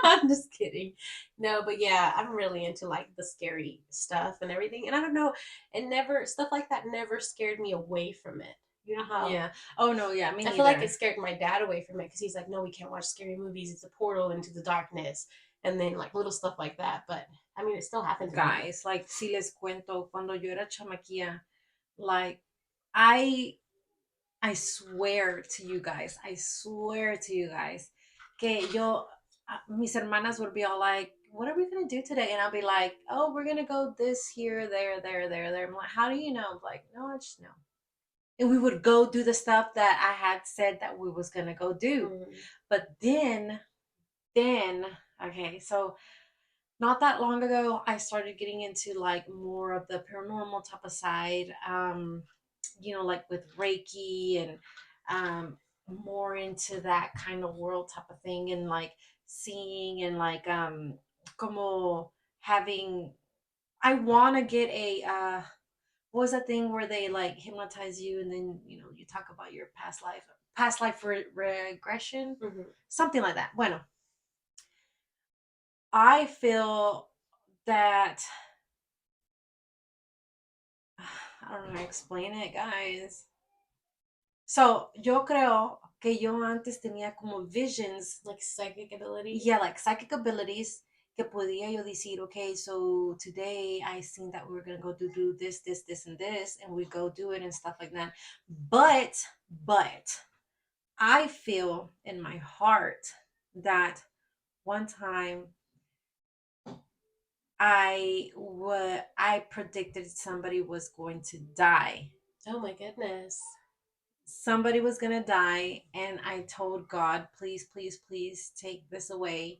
I'm just kidding. No, but yeah, I'm really into like the scary stuff and everything. And I don't know, stuff like that never scared me away from it. You know how? Yeah. Oh no, yeah. I feel like it scared my dad away from it because he's like, no, we can't watch scary movies. It's a portal into the darkness. And then like little stuff like that. But I mean, it still happens. Guys, like, si les cuento, cuando yo era chamaquilla, like, I swear to you guys, que mis hermanas would be all like, what are we going to do today? And I'll be like, oh, we're going to go this, here, there. I'm like, how do you know? I'm like, no, I just know. And we would go do the stuff that I had said that we was going to go do. But then, okay, so not that long ago, I started getting into like more of the paranormal type of side, you know, like with Reiki and more into that kind of world type of thing, and like seeing and like como having, I want to get a what was that thing where they like hypnotize you and then, you know, you talk about your past life regression, something like that. Bueno, I feel that I don't know how to explain it, guys. So, yo creo que yo antes tenía como visions. Like psychic abilities? Yeah, like psychic abilities. Que podía yo decir, okay, so today I seen that we were going to go do this, and this, and we go do it and stuff like that. But, I feel in my heart that one time I predicted somebody was going to die. Oh my goodness. Somebody was going to die, and I told God, please take this away.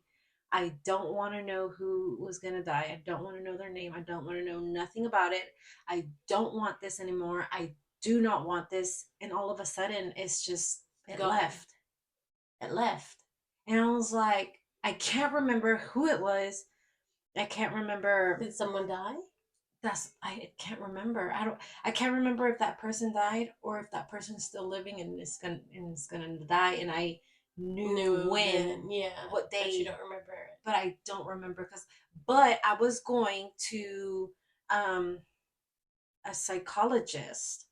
I don't want to know who was going to die. I don't want to know their name. I don't want to know nothing about it. I don't want this anymore. I do not want this. And all of a sudden, it's just, it left. And I was like, I can't remember who it was. I can't remember. Did someone die? I can't remember. I can't remember if that person died or if that person is still living and is gonna die. And I knew when, what day. But you don't remember it. But I don't remember but I was going to a psychologist.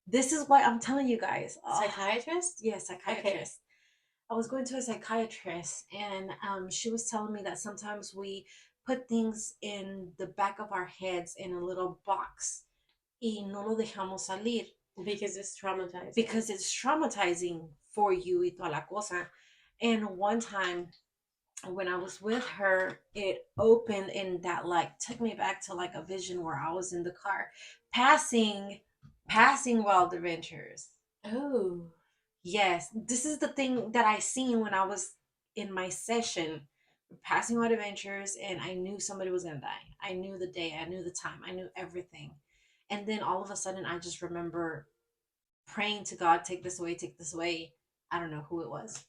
This is why I'm telling you guys. Psychiatrist? Yes, psychiatrist. Okay. I was going to a psychiatrist, and she was telling me that sometimes we put things in the back of our heads in a little box y no lo dejamos salir. Because it's traumatizing. Because it's traumatizing for you y toda la cosa. And one time when I was with her, it opened, and that like took me back to like a vision where I was in the car passing Wild Adventures. Oh. Yes. This is the thing that I seen when I was in my session. Passing Wild Adventures, and I knew somebody was gonna die. I knew the day, I knew the time, I knew everything. And then all of a sudden I just remember praying to God, take this away. I don't know who it was.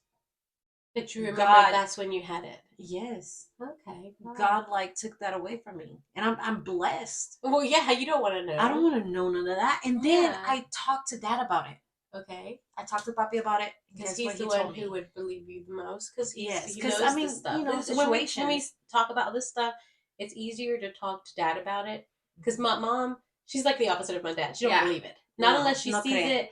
But you remember God, that's when you had it. Yes. Okay. Wow. God like took that away from me. And I'm blessed. Well, yeah, you don't want to know. I don't want to know none of that. And then I talked to Dad about it. Okay. I talked to Papi about it. Because he's the one who would believe you the most. Because he knows this stuff. You know, when we talk about this stuff, it's easier to talk to Dad about it. Because my mom, she's like the opposite of my dad. She don't believe it. Not unless she sees it.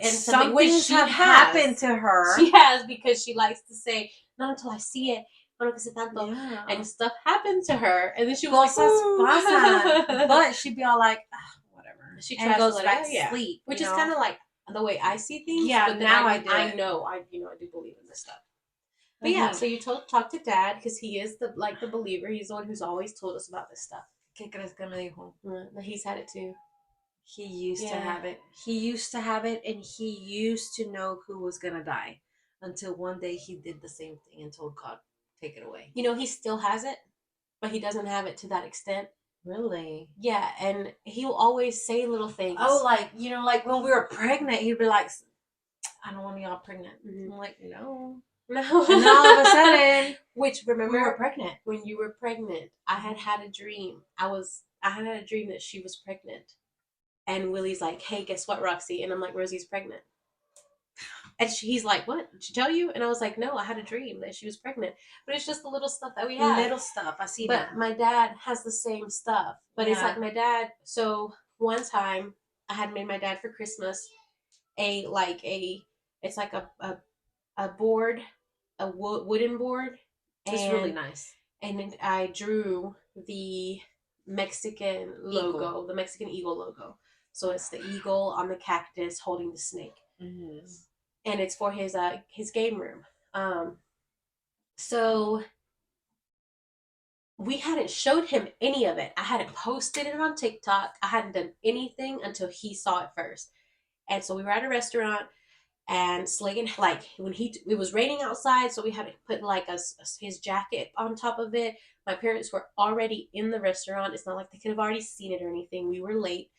and some which things she have has happened to her. She has, because she likes to say, "Not until I see it." Yeah. And stuff happened to her, and then she was Cosas like, pasan. But she'd be all like, whatever. She and tries to goes let it back go, to yeah. sleep. Which you is know? kind of like the way I see things. Yeah, but then now I do I it. know I do believe in this stuff. But yeah, so you talk to Dad, because he is the believer. He's the one who's always told us about this stuff. ¿Qué crees que me dijo? He's had it too. He used to have it. He used to have it, and he used to know who was gonna die. Until one day he did the same thing and told God, "Take it away." You know, he still has it, but he doesn't have it to that extent. Really? Yeah, and he'll always say little things. Oh, like, like when we were pregnant, he'd be like, "I don't want y'all pregnant." Mm-hmm. I'm like, no. And then all of a sudden, which, remember, we were pregnant. When you were pregnant, I had a dream. I had a dream that she was pregnant. And Willie's like, "Hey, guess what, Roxy?" And I'm like, "Rosie's pregnant." And he's like, "What? Did she tell you?" And I was like, "No, I had a dream that she was pregnant." But it's just the little stuff that we have. Little stuff. I see but that. My dad has the same stuff. But it's like my dad. So one time I had made my dad for Christmas it's like a board, a wooden board. It's really nice. And I drew the Mexican logo, the Mexican eagle logo. So it's the eagle on the cactus holding the snake. Mm-hmm. And it's for his game room. So we hadn't showed him any of it. I hadn't posted it on TikTok. I hadn't done anything until he saw it first. And so we were at a restaurant, and Slagan, like, it was raining outside, so we had to put like his jacket on top of it. My parents were already in the restaurant. It's not like they could have already seen it or anything. We were late.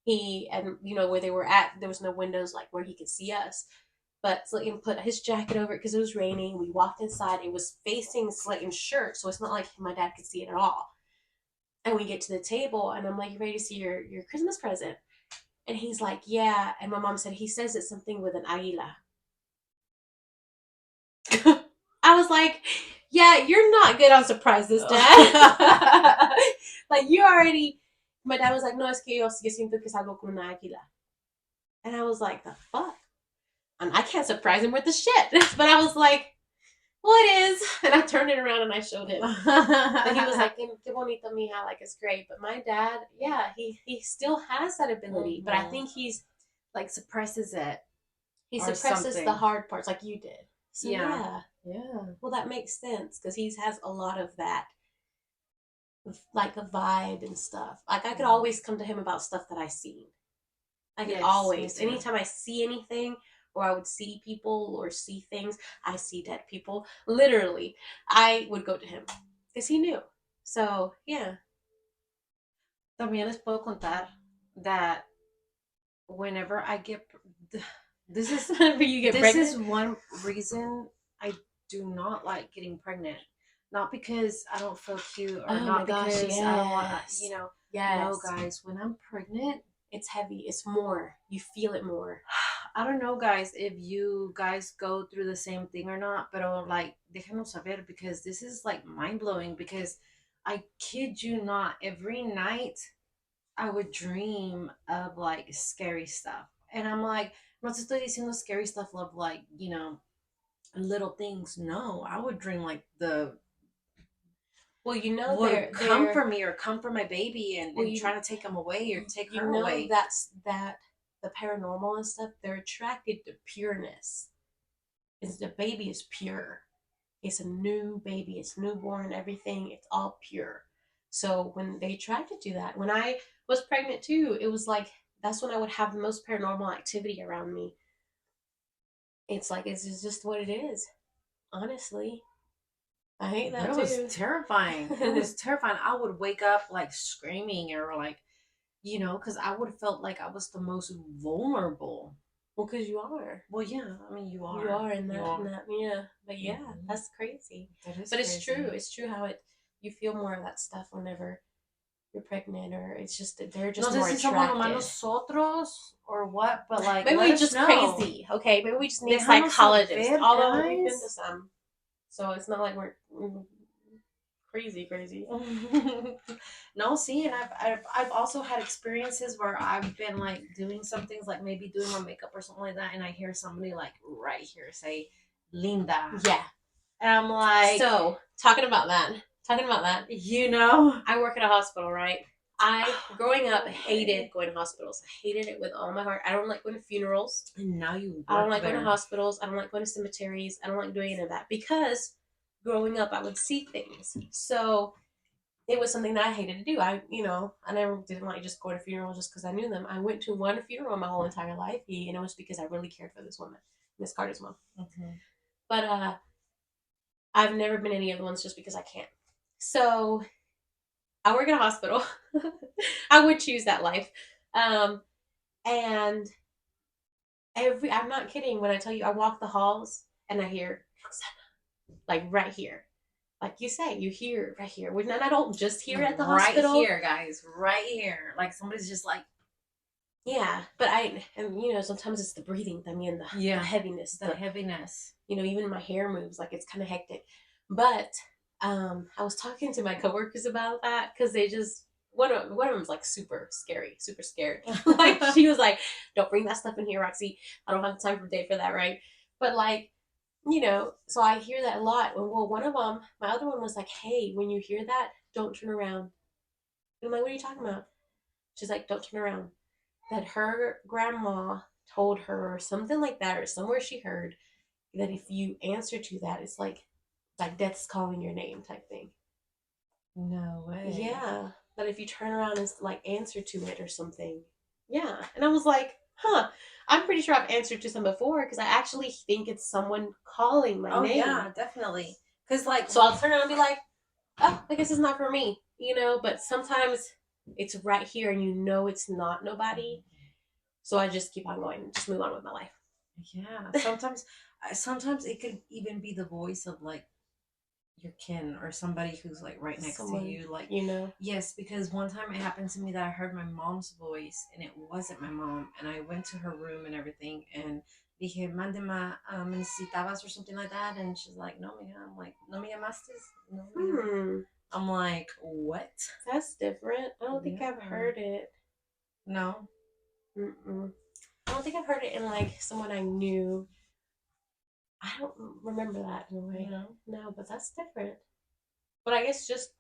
Where they were at, there was no windows like where he could see us. But Slayton put his jacket over it because it was raining. We walked inside. It was facing Slayton's shirt, so it's not like my dad could see it at all. And we get to the table, and I'm like, "You ready to see your Christmas present?" And he's like, "Yeah." And my mom said, "He says it's something with an águila." I was like, "Yeah, you're not good on surprises, Dad." Like, you already... My dad was like, "No, es que yo siento que es algo con una águila." And I was like, "The fuck?" And I can't surprise him with the shit. But I was like, "Well, it is." And I turned it around and I showed him. And he was like, "Que bonito, mija." Like, it's great. But my dad, yeah, he still has that ability. Mm-hmm. But I think he's like suppresses it. He suppresses the hard parts like you did. So yeah. Well, that makes sense because he has a lot of that, like a vibe and stuff. Like, I could always come to him about stuff that I seen. I could always. Anytime I see anything, or I would see people or see things, I see dead people. Literally, I would go to him because he knew. So yeah. También les puedo contar that whenever I get this is this is one reason I do not like getting pregnant. Not because I don't feel cute, or not because I don't want, No, guys, when I'm pregnant, it's heavy. It's more. You feel it more. I don't know, guys, if you guys go through the same thing or not, pero like, déjanos saber, because this is like mind-blowing, because I kid you not, every night I would dream of like scary stuff. And I'm like, no te estoy diciendo scary stuff of like, little things. No, I would dream like the... Well, would come for me or come for my baby and try to take him away or take her away. That's the paranormal and stuff. They're attracted to pureness. The baby is pure. It's a new baby. It's newborn. Everything. It's all pure. So when they attracted to that, when I was pregnant too, it was like that's when I would have the most paranormal activity around me. It's like it's just what it is. Honestly. I hate that too. It was terrifying. It was terrifying. I would wake up like screaming, or like, because I would have felt like I was the most vulnerable. Well, because you are. Well, yeah. I mean, you are. You are in that. Yeah. But yeah, that's crazy. That is crazy. It's true. It's true how you feel more of that stuff whenever you're pregnant, or it's just that they're just more attractive. No sé si somos nosotros or what, but like, maybe we're just crazy. Okay, maybe we just need psychologists. Although we've been to some. So it's not like we're Crazy, crazy. No, see, and I've also had experiences where I've been like doing some things, like maybe doing my makeup or something like that, and I hear somebody like right here say Linda. Yeah. And I'm like, so talking about that, you know, I work at a hospital, right? I, growing up, hated going to hospitals. I hated it with all my heart. I don't like going to funerals. And now you I don't like there. going to hospitals. I don't like going to cemeteries. I don't like doing any of that because growing up, I would see things. So it was something that I hated to do. I never didn't like just going to funerals just because I knew them. I went to one funeral my whole entire life, and it was because I really cared for this woman, Miss Carter's mom. Mm-hmm. But I've never been any other ones just because I can't. So I work in a hospital. I would choose that life. And I'm not kidding when I tell you, I walk the halls and I hear like right here. Like you say, you hear right here. And I don't just hear it at the hospital. Right here, guys. Right here. Like somebody's just like. Yeah, but sometimes it's the breathing. I mean, the heaviness. The heaviness. Even my hair moves. Like it's kind of hectic. But I was talking to my coworkers about that because they just one of them was like super scary, super scared. Like she was like, "Don't bring that stuff in here, Roxy. I don't have the time for day for that, right?" But like, so I hear that a lot. Well, one of them, my other one was like, "Hey, when you hear that, don't turn around." And I'm like, "What are you talking about?" She's like, "Don't turn around." That her grandma told her or something like that, or somewhere she heard that if you answer to that, it's like death's calling your name type thing. No way. Yeah. That if you turn around and like answer to it or something. Yeah. And I was like, huh. I'm pretty sure I've answered to some before because I actually think it's someone calling my name. Oh yeah, definitely. Because like, so I'll turn around and be like, oh, I guess it's not for me, But sometimes it's right here and it's not nobody. So I just keep on going and just move on with my life. Yeah. Sometimes it could even be the voice of like your kin or somebody who's like right next to you, like Yes, because one time it happened to me that I heard my mom's voice and it wasn't my mom, and I went to her room and everything and dije, Mandema, me necesitabas or something like that, and she's like, no, mija. I'm like, no me llamaste, no. I'm like, what? That's different. I don't think I've heard it. No. Mm-mm. I don't think I've heard it in like someone I knew. I don't remember that in a way. No, but that's different. But I guess just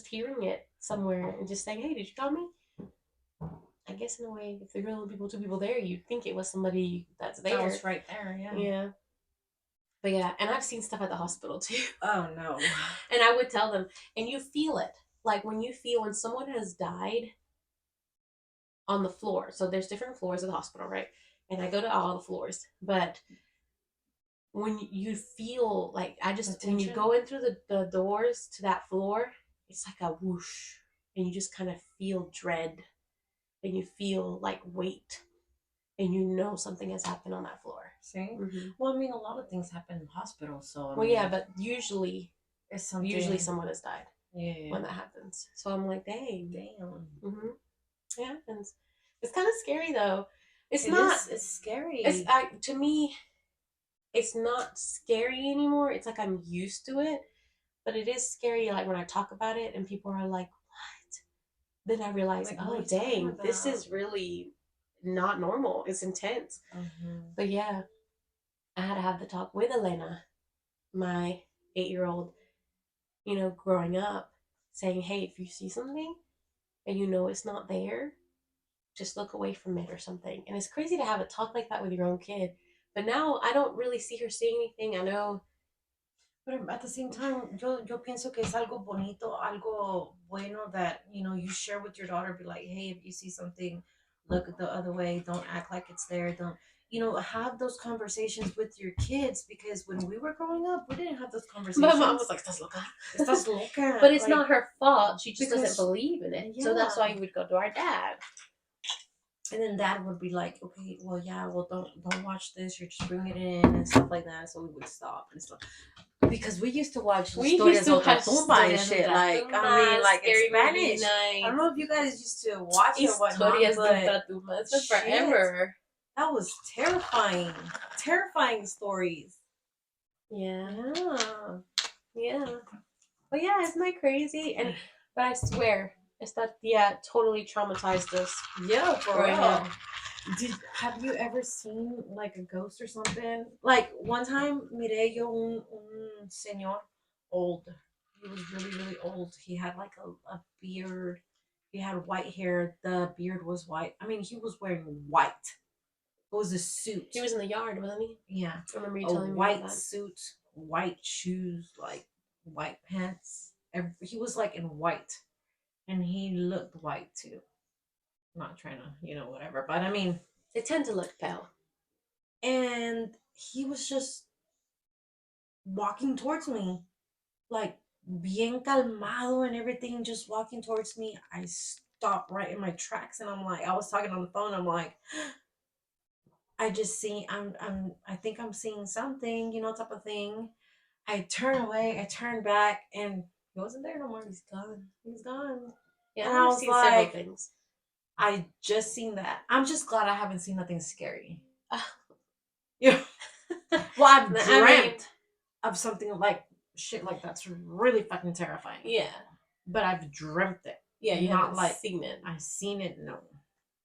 hearing it somewhere and just saying, "Hey, did you call me?" I guess in a way, if there were two people there, you'd think it was somebody that's there. That was right there, yeah. Yeah. But yeah, and I've seen stuff at the hospital too. Oh no. And I would tell them, and you feel it. Like when someone has died on the floor. So there's different floors of the hospital, right? And I go to all the floors. But when you feel like when you go in through the doors to that floor, it's like a whoosh. And you just kind of feel dread. And you feel like weight. And something has happened on that floor. See? Mm-hmm. Well, I mean, a lot of things happen in hospitals, so. Yeah, but usually someone has died. Yeah. When that happens. So I'm like, dang. Damn. Mm-hmm. It happens. It's kind of scary, though. It's scary. To me, it's not scary anymore. It's like I'm used to it. But it is scary, like, when I talk about it and people are like, what? Then I realize, like, oh, dang, this is really not normal. It's intense. Mm-hmm. But yeah, I had to have the talk with Elena, my 8-year-old, growing up, saying, hey, if you see something and it's not there, just look away from it or something. And it's crazy to have a talk like that with your own kid. But now I don't really see her seeing anything. I know. But at the same time, yo pienso que es algo bonito, algo bueno that, you share with your daughter. Be like, hey, if you see something, look the other way. Don't act like it's there. Don't, have those conversations with your kids, because when we were growing up, we didn't have those conversations. My mom was like, estás loca. Estás loca. But it's not her fault. She just doesn't believe in it. Yeah. So that's why we would go to our dad. And then dad would be like, okay, well, don't watch this. You're just bringing it in and stuff like that. So we would stop and stuff. Because we used to watch Historias de Ultratumba and shit. Like, like in Spanish. I don't know if you guys used to watch it or whatnot. Historias de Ultratumba. It's forever. That was terrifying. Terrifying stories. Yeah. Yeah. But yeah, isn't that crazy? And but I swear, it's that totally traumatized us Yeah, for growing real. up. Have you ever seen like a ghost or something? Like one time, miré yo un señor old. He was really, really old. He had like a beard. He had white hair. The beard was white. I mean, he was wearing white. It was a suit. He was in the yard, wasn't he? Yeah. I remember you A telling me white about that. suit, white shoes, like white pants. He was like in white. And he looked white too. Not trying to, whatever. But I mean, They tend to look pale. and he was just walking towards me, like bien calmado and everything, just walking towards me. I stopped right in my tracks, and I'm like, I was talking on the phone. I'm like, I just see, I think I'm seeing something, type of thing. I turn away, I turn back, and he wasn't there no more. He's gone. He's gone. Yeah, And I I've was seen several like, things. I just seen that. I'm just glad I haven't seen nothing scary. Ah. Yeah. Well, I've I dreamt mean, of something like shit like that's really fucking terrifying. yeah. But I've dreamt it. Yeah, you Not haven't like seen it. I've seen it, no.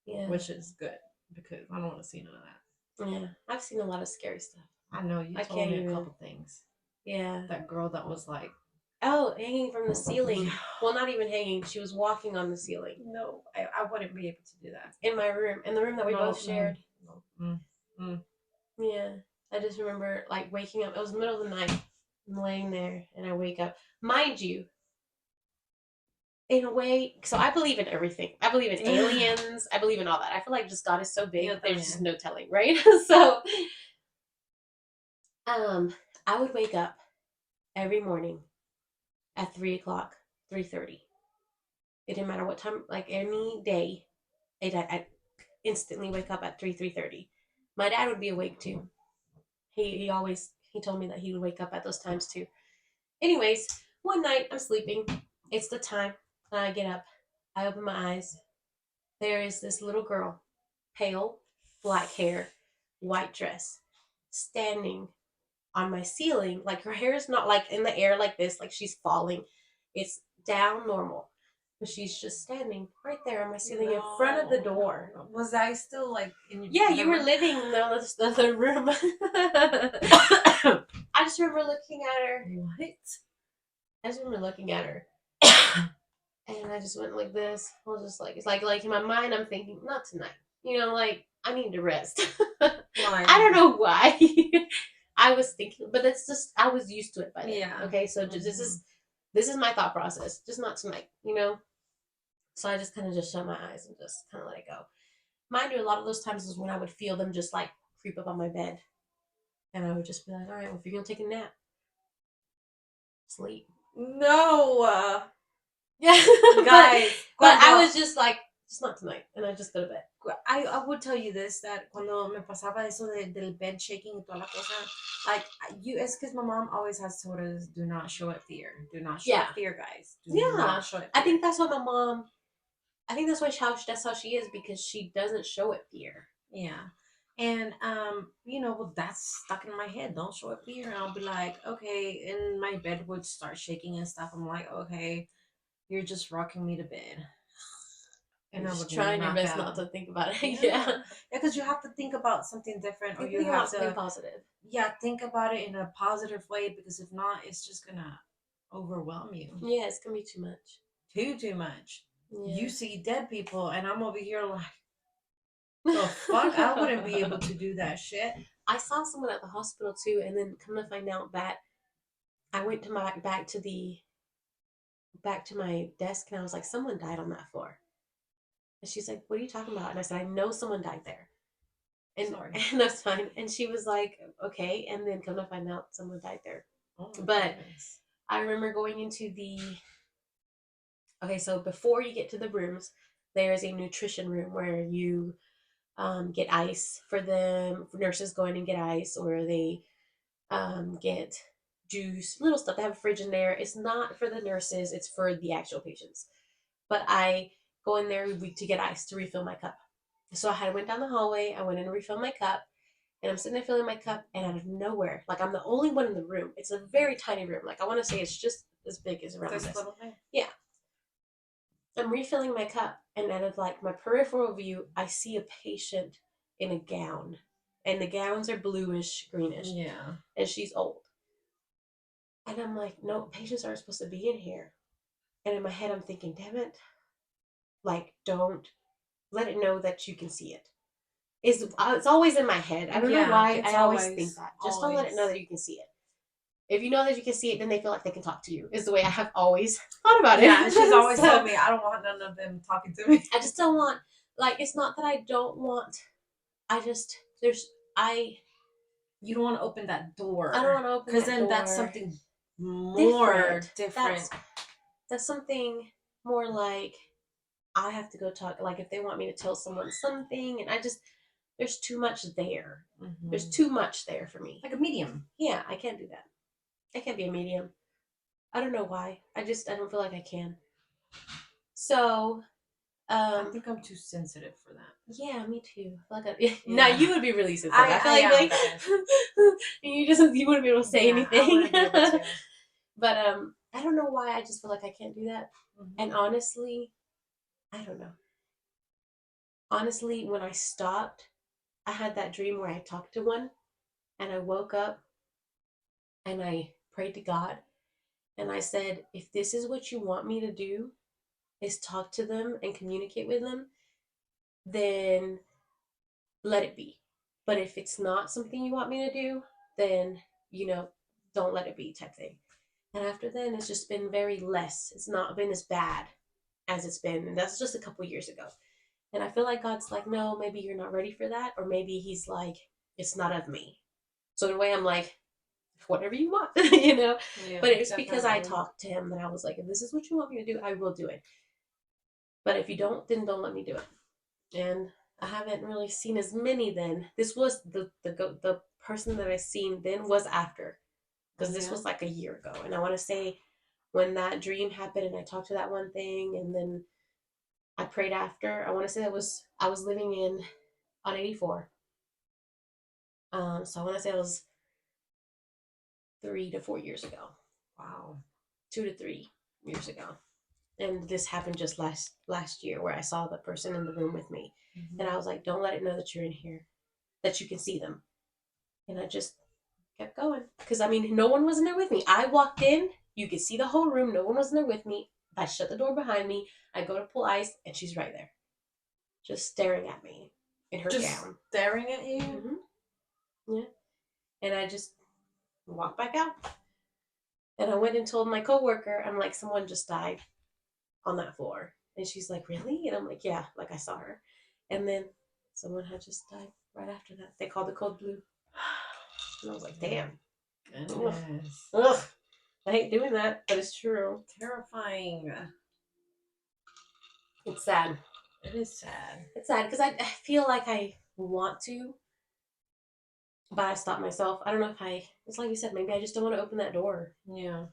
Yeah. Which is good because I don't want to see none of that. Yeah. I've seen a lot of scary stuff. I know you I told can't me even. a couple things. Yeah. That girl that was like, oh, hanging from the ceiling. Yeah. Well, not even hanging. She was walking on the ceiling. No, I wouldn't be able to do that. In my room. In the room that we both shared. No. Yeah. I just remember like waking up. It was the middle of the night. I'm laying there and I wake up. Mind you, in a way, so I believe in everything. I believe in aliens. I believe in all that. I feel like just God is so big. Yeah, there's just no telling, right? So, I would wake up every morning at 3:00, 3:30. It didn't matter what time, like any day, I'd instantly wake up at 3:30. My dad would be awake too. He told me that he would wake up at those times too. Anyways, one night I'm sleeping. It's the time. I get up. I open my eyes. There is this little girl, pale, black hair, white dress, standing on my ceiling. Like her hair is not like in the air like this, like she's falling. It's down normal. But she's just standing right there on my ceiling in front of the door. Was I still like in Yeah, you were living in the other room. I just remember looking at her. What? I just remember looking at her. And I just went like this. I was just like, it's like in my mind, I'm thinking, not tonight. Like I need to rest. I don't know why. I was thinking, but it's just I was used to it by then. Yeah. Okay, so this is my thought process. Just not tonight. So I just kind of just shut my eyes and just kind of let it go. Mind you, a lot of those times is when I would feel them just like creep up on my bed, and I would just be like, all right, well, if you're gonna take a nap, sleep. No. Yeah, guys. But I was just like, it's not tonight, and I just go to bed. I would tell you this, that cuando me pasaba eso del bed shaking y toda la cosa, like it's because my mom always has told us, do not show it fear. Do not show it fear, guys. Do not show it fear. I think that's what my mom, that's how she is, because she doesn't show it fear. Yeah. And well, that's stuck in my head. Don't show it fear. And I'll be like, okay, and my bed would start shaking and stuff. I'm like, okay, you're just rocking me to bed. And I was trying your best not to think about it. Yeah, because you have to think about something different, or you have to something positive. Yeah, think about it in a positive way, because if not, it's just gonna overwhelm you. Yeah, it's gonna be too much. Too much. Yeah. You see dead people, and I'm over here like, the fuck? I wouldn't be able to do that shit. I saw someone at the hospital too, and then come to find out that I went to back to my desk, and I was like, someone died on that floor. And she's like, what are you talking about? And I said, I know someone died there. And that's fine. And she was like, okay. And then come to find out someone died there. Oh, but goodness. I remember going into so before you get to the rooms, there is a nutrition room where you get ice for them. Nurses go in and get ice, or they get juice, little stuff. They have a fridge in there. It's not for the nurses. It's for the actual patients. But I go in there to get ice to refill my cup. So I went down the hallway. I went in to refill my cup, and I'm sitting there filling my cup, and out of nowhere, like I'm the only one in the room. It's a very tiny room. Like I want to say it's just as big as around This this. little thing. Yeah. I'm refilling my cup, and out of like my peripheral view, I see a patient in a gown, and the gowns are bluish, greenish, Yeah. and she's old. And I'm like, no, patients aren't supposed to be in here. And in my head, I'm thinking, damn it, like, don't let it know that you can see it. It's always in my head. I don't know why. I always think that. Just don't let it know that you can see it. If you know that you can see it, then they feel like they can talk to you. Is the way I have always thought about it. Yeah, and she's always told me I don't want none of them talking to me. I just don't want, like, it's not that I don't want. I just you don't want to open that door. I don't want to open because then that's something more different. That's something more like I have to go talk. Like if they want me to tell someone something, and there's too much there. Mm-hmm. There's too much there for me. Like a medium. Yeah, I can't do that. I can't be a medium. I don't know why. I don't feel like I can. So, I think I'm too sensitive for that. Yeah, me too. Now you would be really sensitive. I feel like you wouldn't be able to say anything. But I don't know why. I just feel like I can't do that. Mm-hmm. And honestly, I don't know. Honestly, when I stopped, I had that dream where I talked to one, and I woke up, and I prayed to God, and I said, if this is what you want me to do, is talk to them and communicate with them, then let it be. But if it's not something you want me to do, then, don't let it be type thing. And after then, it's just been very less. It's not been as bad as it's been. And that's just a couple years ago. And I feel like God's like, no, maybe you're not ready for that. Or maybe he's like, it's not of me. So in a way, I'm like, whatever you want, Yeah, but it's definitely. Because I talked to him that I was like, if this is what you want me to do, I will do it. But if you don't, then don't let me do it. And I haven't really seen as many then. This was the person that I seen then was after. Because this was like a year ago. And I want to say when that dream happened and I talked to that one thing and then I prayed after, I want to say I was living on 84. So I want to say it was 3 to 4 years ago. Wow. 2 to 3 years ago. And this happened just last year where I saw the person in the room with me. Mm-hmm. And I was like, don't let it know that you're in here, that you can see them. And I just kept going. Because, no one was in there with me. I walked in, you could see the whole room. No one was in there with me. I shut the door behind me. I go to pull ice, and she's right there. Just staring at me in her gown. Staring at you? Mm-hmm. Yeah. And I just walked back out. And I went and told my coworker, I'm like, someone just died on that floor. And she's like, really? And I'm like, yeah, like I saw her. And then someone had just died right after that. They called the code blue. And I was like, damn. Goodness. Ugh. I hate doing that, but it's true. Terrifying. It's sad. It is sad. It's sad because I feel like I want to, but I stop myself. I don't know if it's like you said, maybe I just don't want to open that door. Yeah.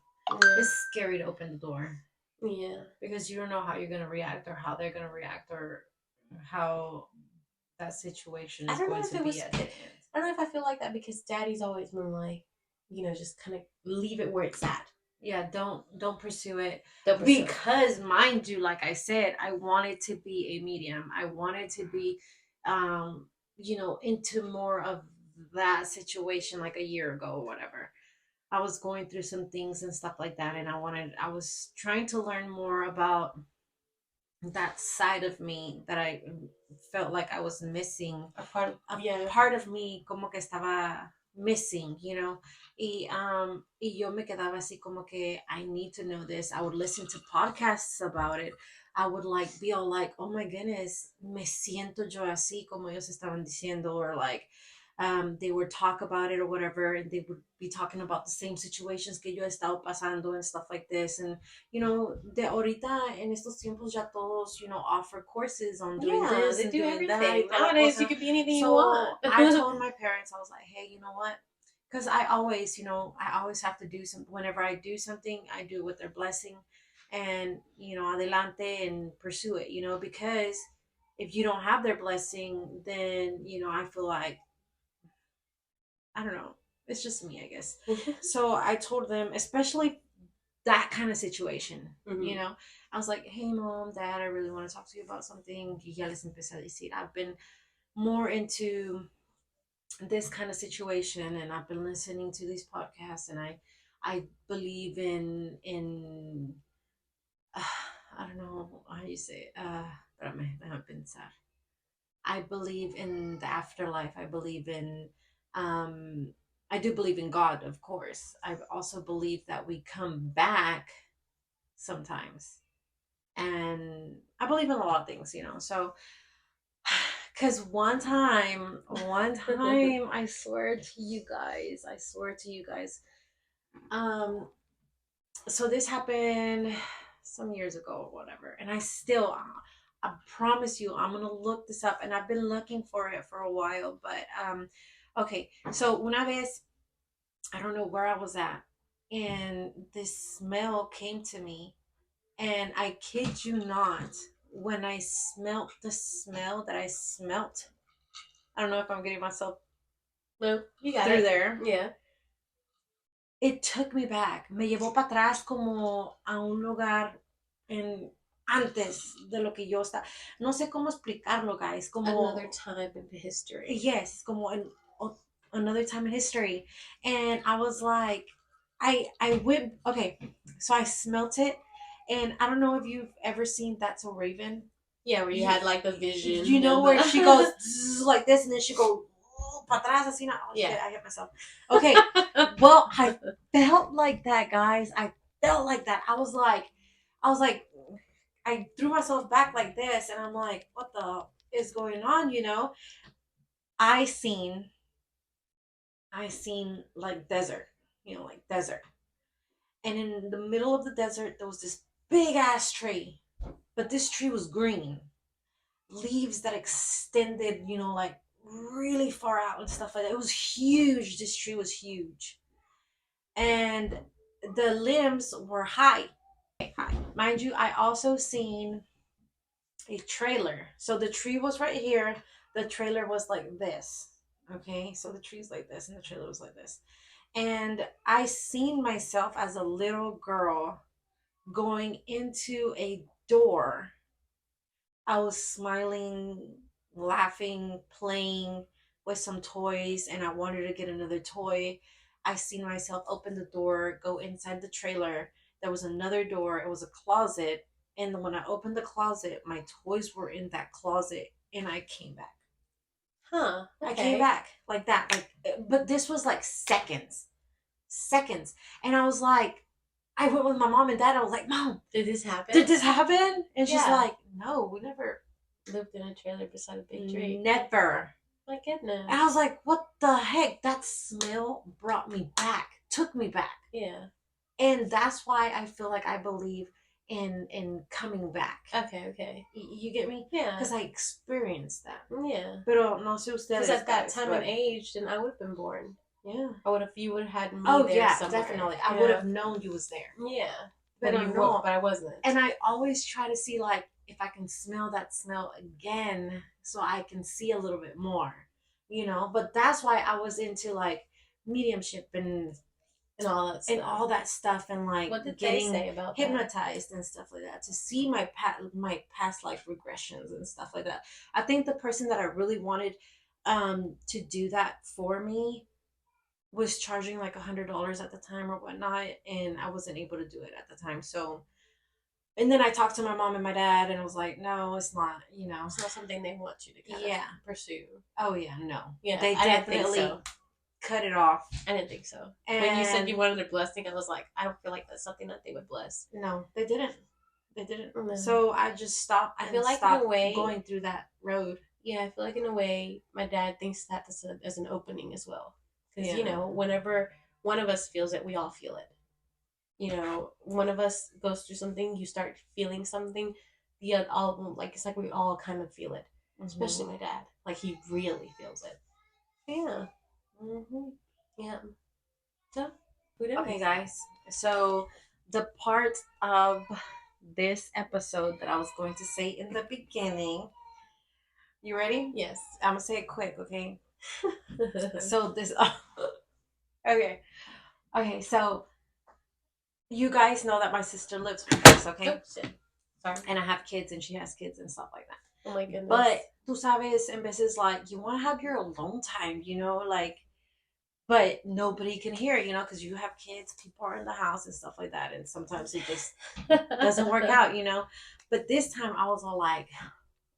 It's scary to open the door. Yeah. Because you don't know how you're going to react or how they're going to react or how that situation is going to be at the end. I don't know if I feel like that because Daddy's always been like, just kind of leave it where it's at. Yeah, don't pursue it. Because mind you, like I said, I wanted to be a medium. I wanted to be, into more of that situation like a year ago or whatever. I was going through some things and stuff like that, and I was trying to learn more about that side of me that I felt like I was missing. A part of me como que estaba missing, y yo me quedaba así como que I need to know this. I would listen to podcasts about it. I would be all like, oh my goodness, me siento yo así como ellos estaban diciendo, or they would talk about it or whatever, and they would be talking about the same situations que yo he estado pasando and stuff like this. And, de ahorita en estos tiempos ya todos, offer courses on doing this they and do doing everything. that. Nowadays, you could be anything you want. I told my parents, I was like, hey, you know what? Because I always, I always have to do something. Whenever I do something, I do it with their blessing and, adelante and pursue it, because if you don't have their blessing, then, I feel like, I don't know. It's just me, I guess. So I told them, especially that kind of situation, Mhm. you know. I was like, hey mom, dad, I really want to talk to you about something. Y ya les empecé a decir, I've been more into this kind of situation, and I've been listening to these podcasts, and I believe in I don't know how you say it. Déjame pensar. I believe in the afterlife. I believe in um I do believe in God, of course. I also believe that we come back sometimes. And I believe in a lot of things, you know. So cuz one time I swear to you guys. Um so this happened some years ago or whatever, and I promise you I'm gonna look this up, and I've been looking for it for a while, but okay, so una vez, I don't know where I was at, and this smell came to me, and I kid you not, when I smelt the smell that I smelt, I don't know if I'm getting myself No, you got through it. there. Yeah. It took me back. Me llevó para atrás como a un lugar en antes de lo que yo estaba. No sé cómo explicarlo, guys. Another Como time in history. yes, como another time in history. And I was like, I went, okay, so I smelt it, and I don't know if you've ever seen That's a Raven. Yeah, where you had like the vision. You know where she goes like this, and then she goes para atrás, así, oh, Yeah. shit, I hit myself. Okay, well, I felt like that, guys. I felt like that. I was like, I threw myself back like this, and I'm like, what the is going on? You know, I seen, I seen like desert, you know, like desert, and in the middle of the desert there was this big ass tree, but this tree was green, leaves that extended, you know, like really far out and stuff like that. It was huge. This tree was huge, and the limbs were high. Mind you, I also seen a trailer. So the tree was right here. The trailer was like this. Okay, so the tree's like this, and the trailer was like this. And I seen myself as a little girl going into a door. I was smiling, laughing, playing with some toys, and I wanted to get another toy. I seen myself open the door, go inside the trailer. There was another door. It was a closet. And when I opened the closet, my toys were in that closet, and I came back. Huh. Okay. I came back like that. But this was like seconds. Seconds. And I was like, I went with my mom and dad. I was like, Mom, did this happen? Did this happen? And she's Yeah. like, No, we never lived in a trailer beside a big tree. Never. My goodness. And I was like, what the heck? That smell brought me back, took me back. Yeah. And that's why I feel like I believe in coming back. Okay. You get me? Yeah. Because I experienced that. Yeah. Pero no sé ustedes. Because at that time and age, then I would have been born. Yeah. You would have had me there yeah, somewhere. Definitely. I would have known you was there. Yeah. But I wasn't. And I always try to see like if I can smell that smell again so I can see a little bit more. You know? But that's why I was into like mediumship and all that stuff. And all that stuff, and like what did getting they say about hypnotized and stuff like that, to see my past life regressions and stuff like that. I think the person that I really wanted to do that for me was charging like $100 at the time or whatnot, and I wasn't able to do it at the time. So, and then I talked to my mom and my dad, and I was like, no, it's not. You know, it's not something they want you to kind of pursue. Oh yeah, no. Yeah, they definitely cut it off. I didn't think so. And when you said you wanted a blessing, I was like, I don't feel like that's something that they would bless. No, they didn't. They didn't. No. So I just stopped. I feel like in a way going through that road. Yeah, I feel like in a way my dad thinks that as an opening as well. Because you know, whenever one of us feels it, we all feel it. You know, one of us goes through something, you start feeling something. It's like we all kind of feel it. Mm-hmm. Especially my dad, like he really feels it. Yeah. Mm-hmm. Yeah. So, okay, guys. So, the part of this episode that I was going to say in the beginning. You ready? Yes. I'm gonna say it quick, okay? So this. Okay. Okay. So you guys know that my sister lives with us, okay? Oh, shit. Sorry. And I have kids and she has kids and stuff like that. Oh my goodness. But tú sabes, en veces like you want to have your alone time, like, but nobody can hear it, because you have kids, people are in the house and stuff like that, and sometimes it just doesn't work out, But this time I was all like,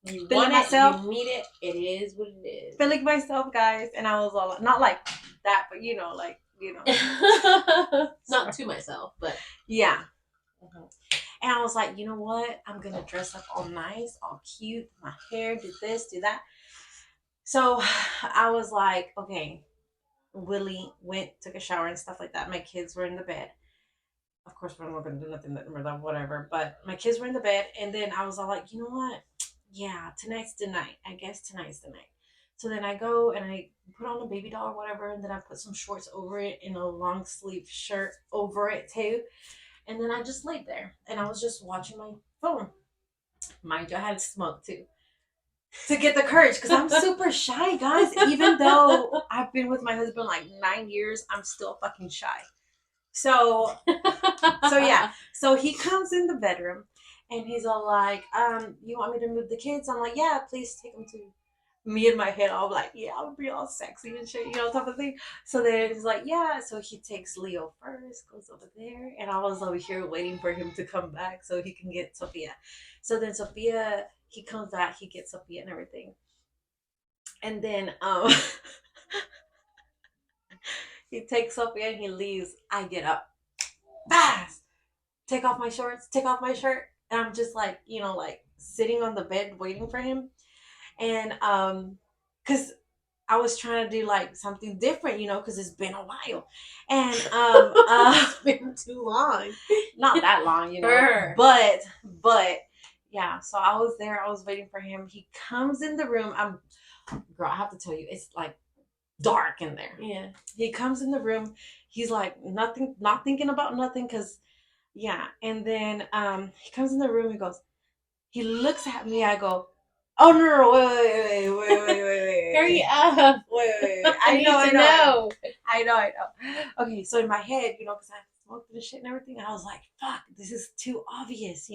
you feeling want myself, it, you need it, it is what it is. feeling myself, guys, and I was all like, not like that, but not to myself, but yeah. Mm-hmm. And I was like, you know what? I'm gonna dress up all nice, all cute, my hair, do this, do that. So I was like, okay. Willie went, took a shower and stuff like that. My kids were in the bed. Of course, we're not going to do nothing, whatever. But my kids were in the bed. And then I was all like, you know what? Yeah, tonight's the night. I guess tonight's the night. So then I go and I put on a baby doll or whatever. And then I put some shorts over it and a long sleeve shirt over it too. And then I just laid there. And I was just watching my phone. Mind you, I had smoke too. To get the courage, because I'm super shy, guys. Even though I've been with my husband like 9 years, I'm still fucking shy. So yeah. So he comes in the bedroom and he's all like, you want me to move the kids? I'm like, yeah, please take them to me. In my head, I'm like, yeah, I'll be all sexy and shit, type of thing. So then he's like, yeah. So he takes Leo first, goes over there, and I was over here waiting for him to come back so he can get Sophia. So then Sophia, he comes back, he gets Sophia and everything. And then he takes Sophia and he leaves. I get up fast, take off my shorts, take off my shirt, and I'm just like, like sitting on the bed waiting for him. And because I was trying to do like something different, because it's been a while. And it's been too long. Not that long, but yeah, so I was there, I was waiting for him. He comes in the room. Girl, I have to tell you, it's like dark in there. Yeah. He comes in the room. He's like nothing, not thinking about nothing, because yeah. And then he comes in the room, he looks at me, I go, oh no, wait. Hurry up. Wait. I know. Okay, so in my head, because I smoked and shit and everything, I was like, fuck, this is too obvious,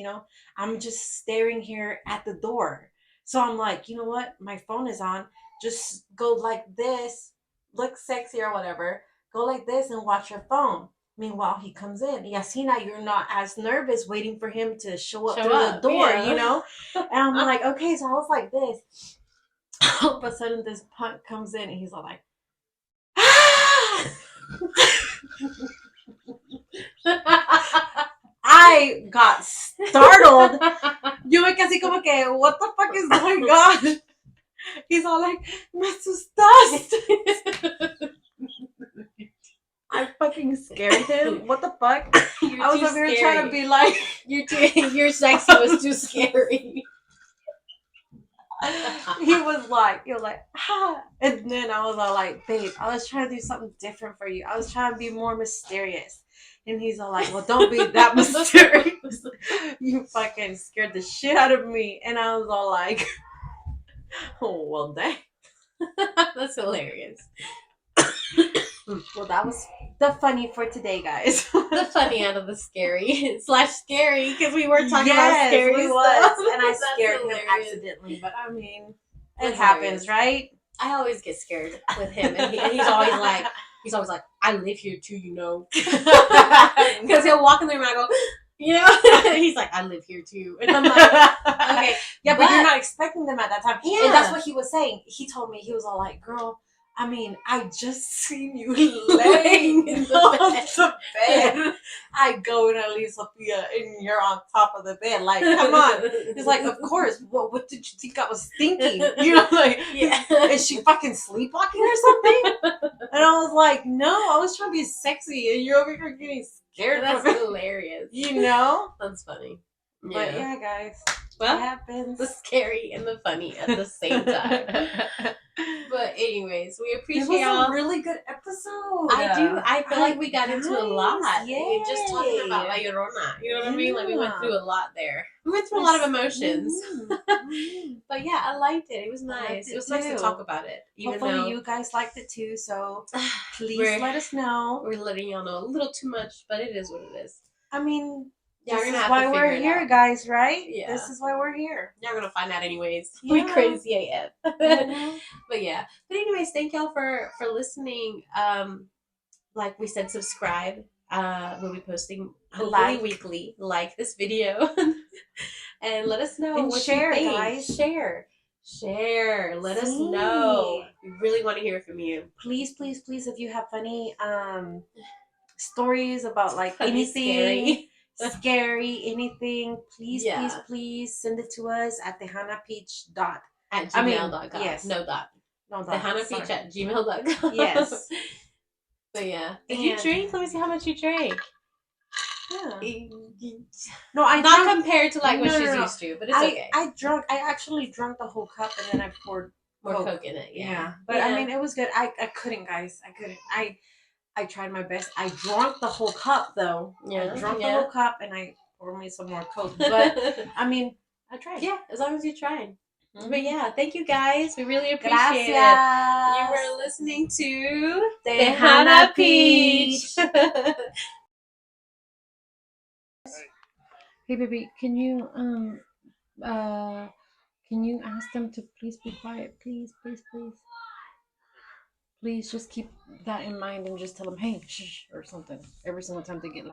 I'm just staring here at the door. So I'm like, you know what? My phone is on. Just go like this, look sexy or whatever. Go like this and watch your phone. Meanwhile, he comes in. Yasina, you're not as nervous waiting for him to show up through the door, And I'm like, okay, so I was like this. All of a sudden, this punk comes in and he's all like, ah! I got startled. Yo me casi como que, what the fuck is going on? He's all like, me asustaste. I fucking scared him. What the fuck? I was over here trying to be like, your sexy was too scary. He was like, ah. And then I was all like, babe, I was trying to do something different for you. I was trying to be more mysterious. And he's all like, well, don't be that mysterious. You fucking scared the shit out of me. And I was all like, oh, well, dang. That's hilarious. Well, that was the funny for today, guys. The funny out of the scary / scary, because we were talking about scary stuff. And I scared him accidentally, but I mean, it happens, right? I always get scared with him, and he's always like, I live here too, because he'll walk in the room and I go, he's like, I live here too, and I'm like, okay, yeah, but you're not expecting them at that time. Yeah, and that's what he was saying. He told me, he was all like, girl, I mean, I just seen you laying in the bed. I go and I leave Sophia and you're on top of the bed. Like, come on. He's like, of course. What did you think I was thinking? Like, is she fucking sleepwalking or something? And I was like, no, I was trying to be sexy and you're over here getting scared. That's hilarious. That's funny. But yeah, guys. Well, it happens. The scary and the funny at the same time. But anyways, we appreciate y'all. It was a really good episode. I feel like we got into a lot. Yay. Just talking about La Llorona. You know what I mean? Like, we went through a lot there. We went through a lot of emotions. But yeah, I liked it. It was nice. It was nice to talk about it. Hopefully you guys liked it too. So please let us know. We're letting y'all know a little too much, but it is what it is. I mean, Y'all are this gonna is have why to we're figure it here, out. guys, right? Yeah. This is why we're here. Y'all gonna find out anyways. Yeah. We crazy AF. Mhm. But yeah. But anyways, thank y'all for listening. Like we said, subscribe. We'll be posting hopefully Like. weekly. Like this video. And let us know And what share, you think. guys. Share. Let us See. know. We really want to hear from you. Please, please, please, if you have funny stories about like Funny, anything scary, anything, please, Yeah. please, please send it to us at thehanapeach dot. At I mean, gmail.com. yes. No dot. No dot. Thehanapeach at gmail.com. Yes. But yeah. Did you drink? Let me see how much you drank. Yeah. No, I not drank, compared to like what she's used to, but it's okay. I actually drank the whole cup and then I poured more Coke in it. Yeah. But I mean, it was good. I couldn't, guys. I couldn't. I tried my best. I drank the whole cup though. Yeah. I drank the whole cup and I poured me some more Coke. But I mean, I tried. Yeah, as long as you tried. Mm-hmm. But yeah, thank you guys. We really appreciate Gracias. it. You were listening to Tejana Peach. Hey baby, can you ask them to please be quiet, please, please, please. Please just keep that in mind and just tell them, hey, shh, or something every single time they get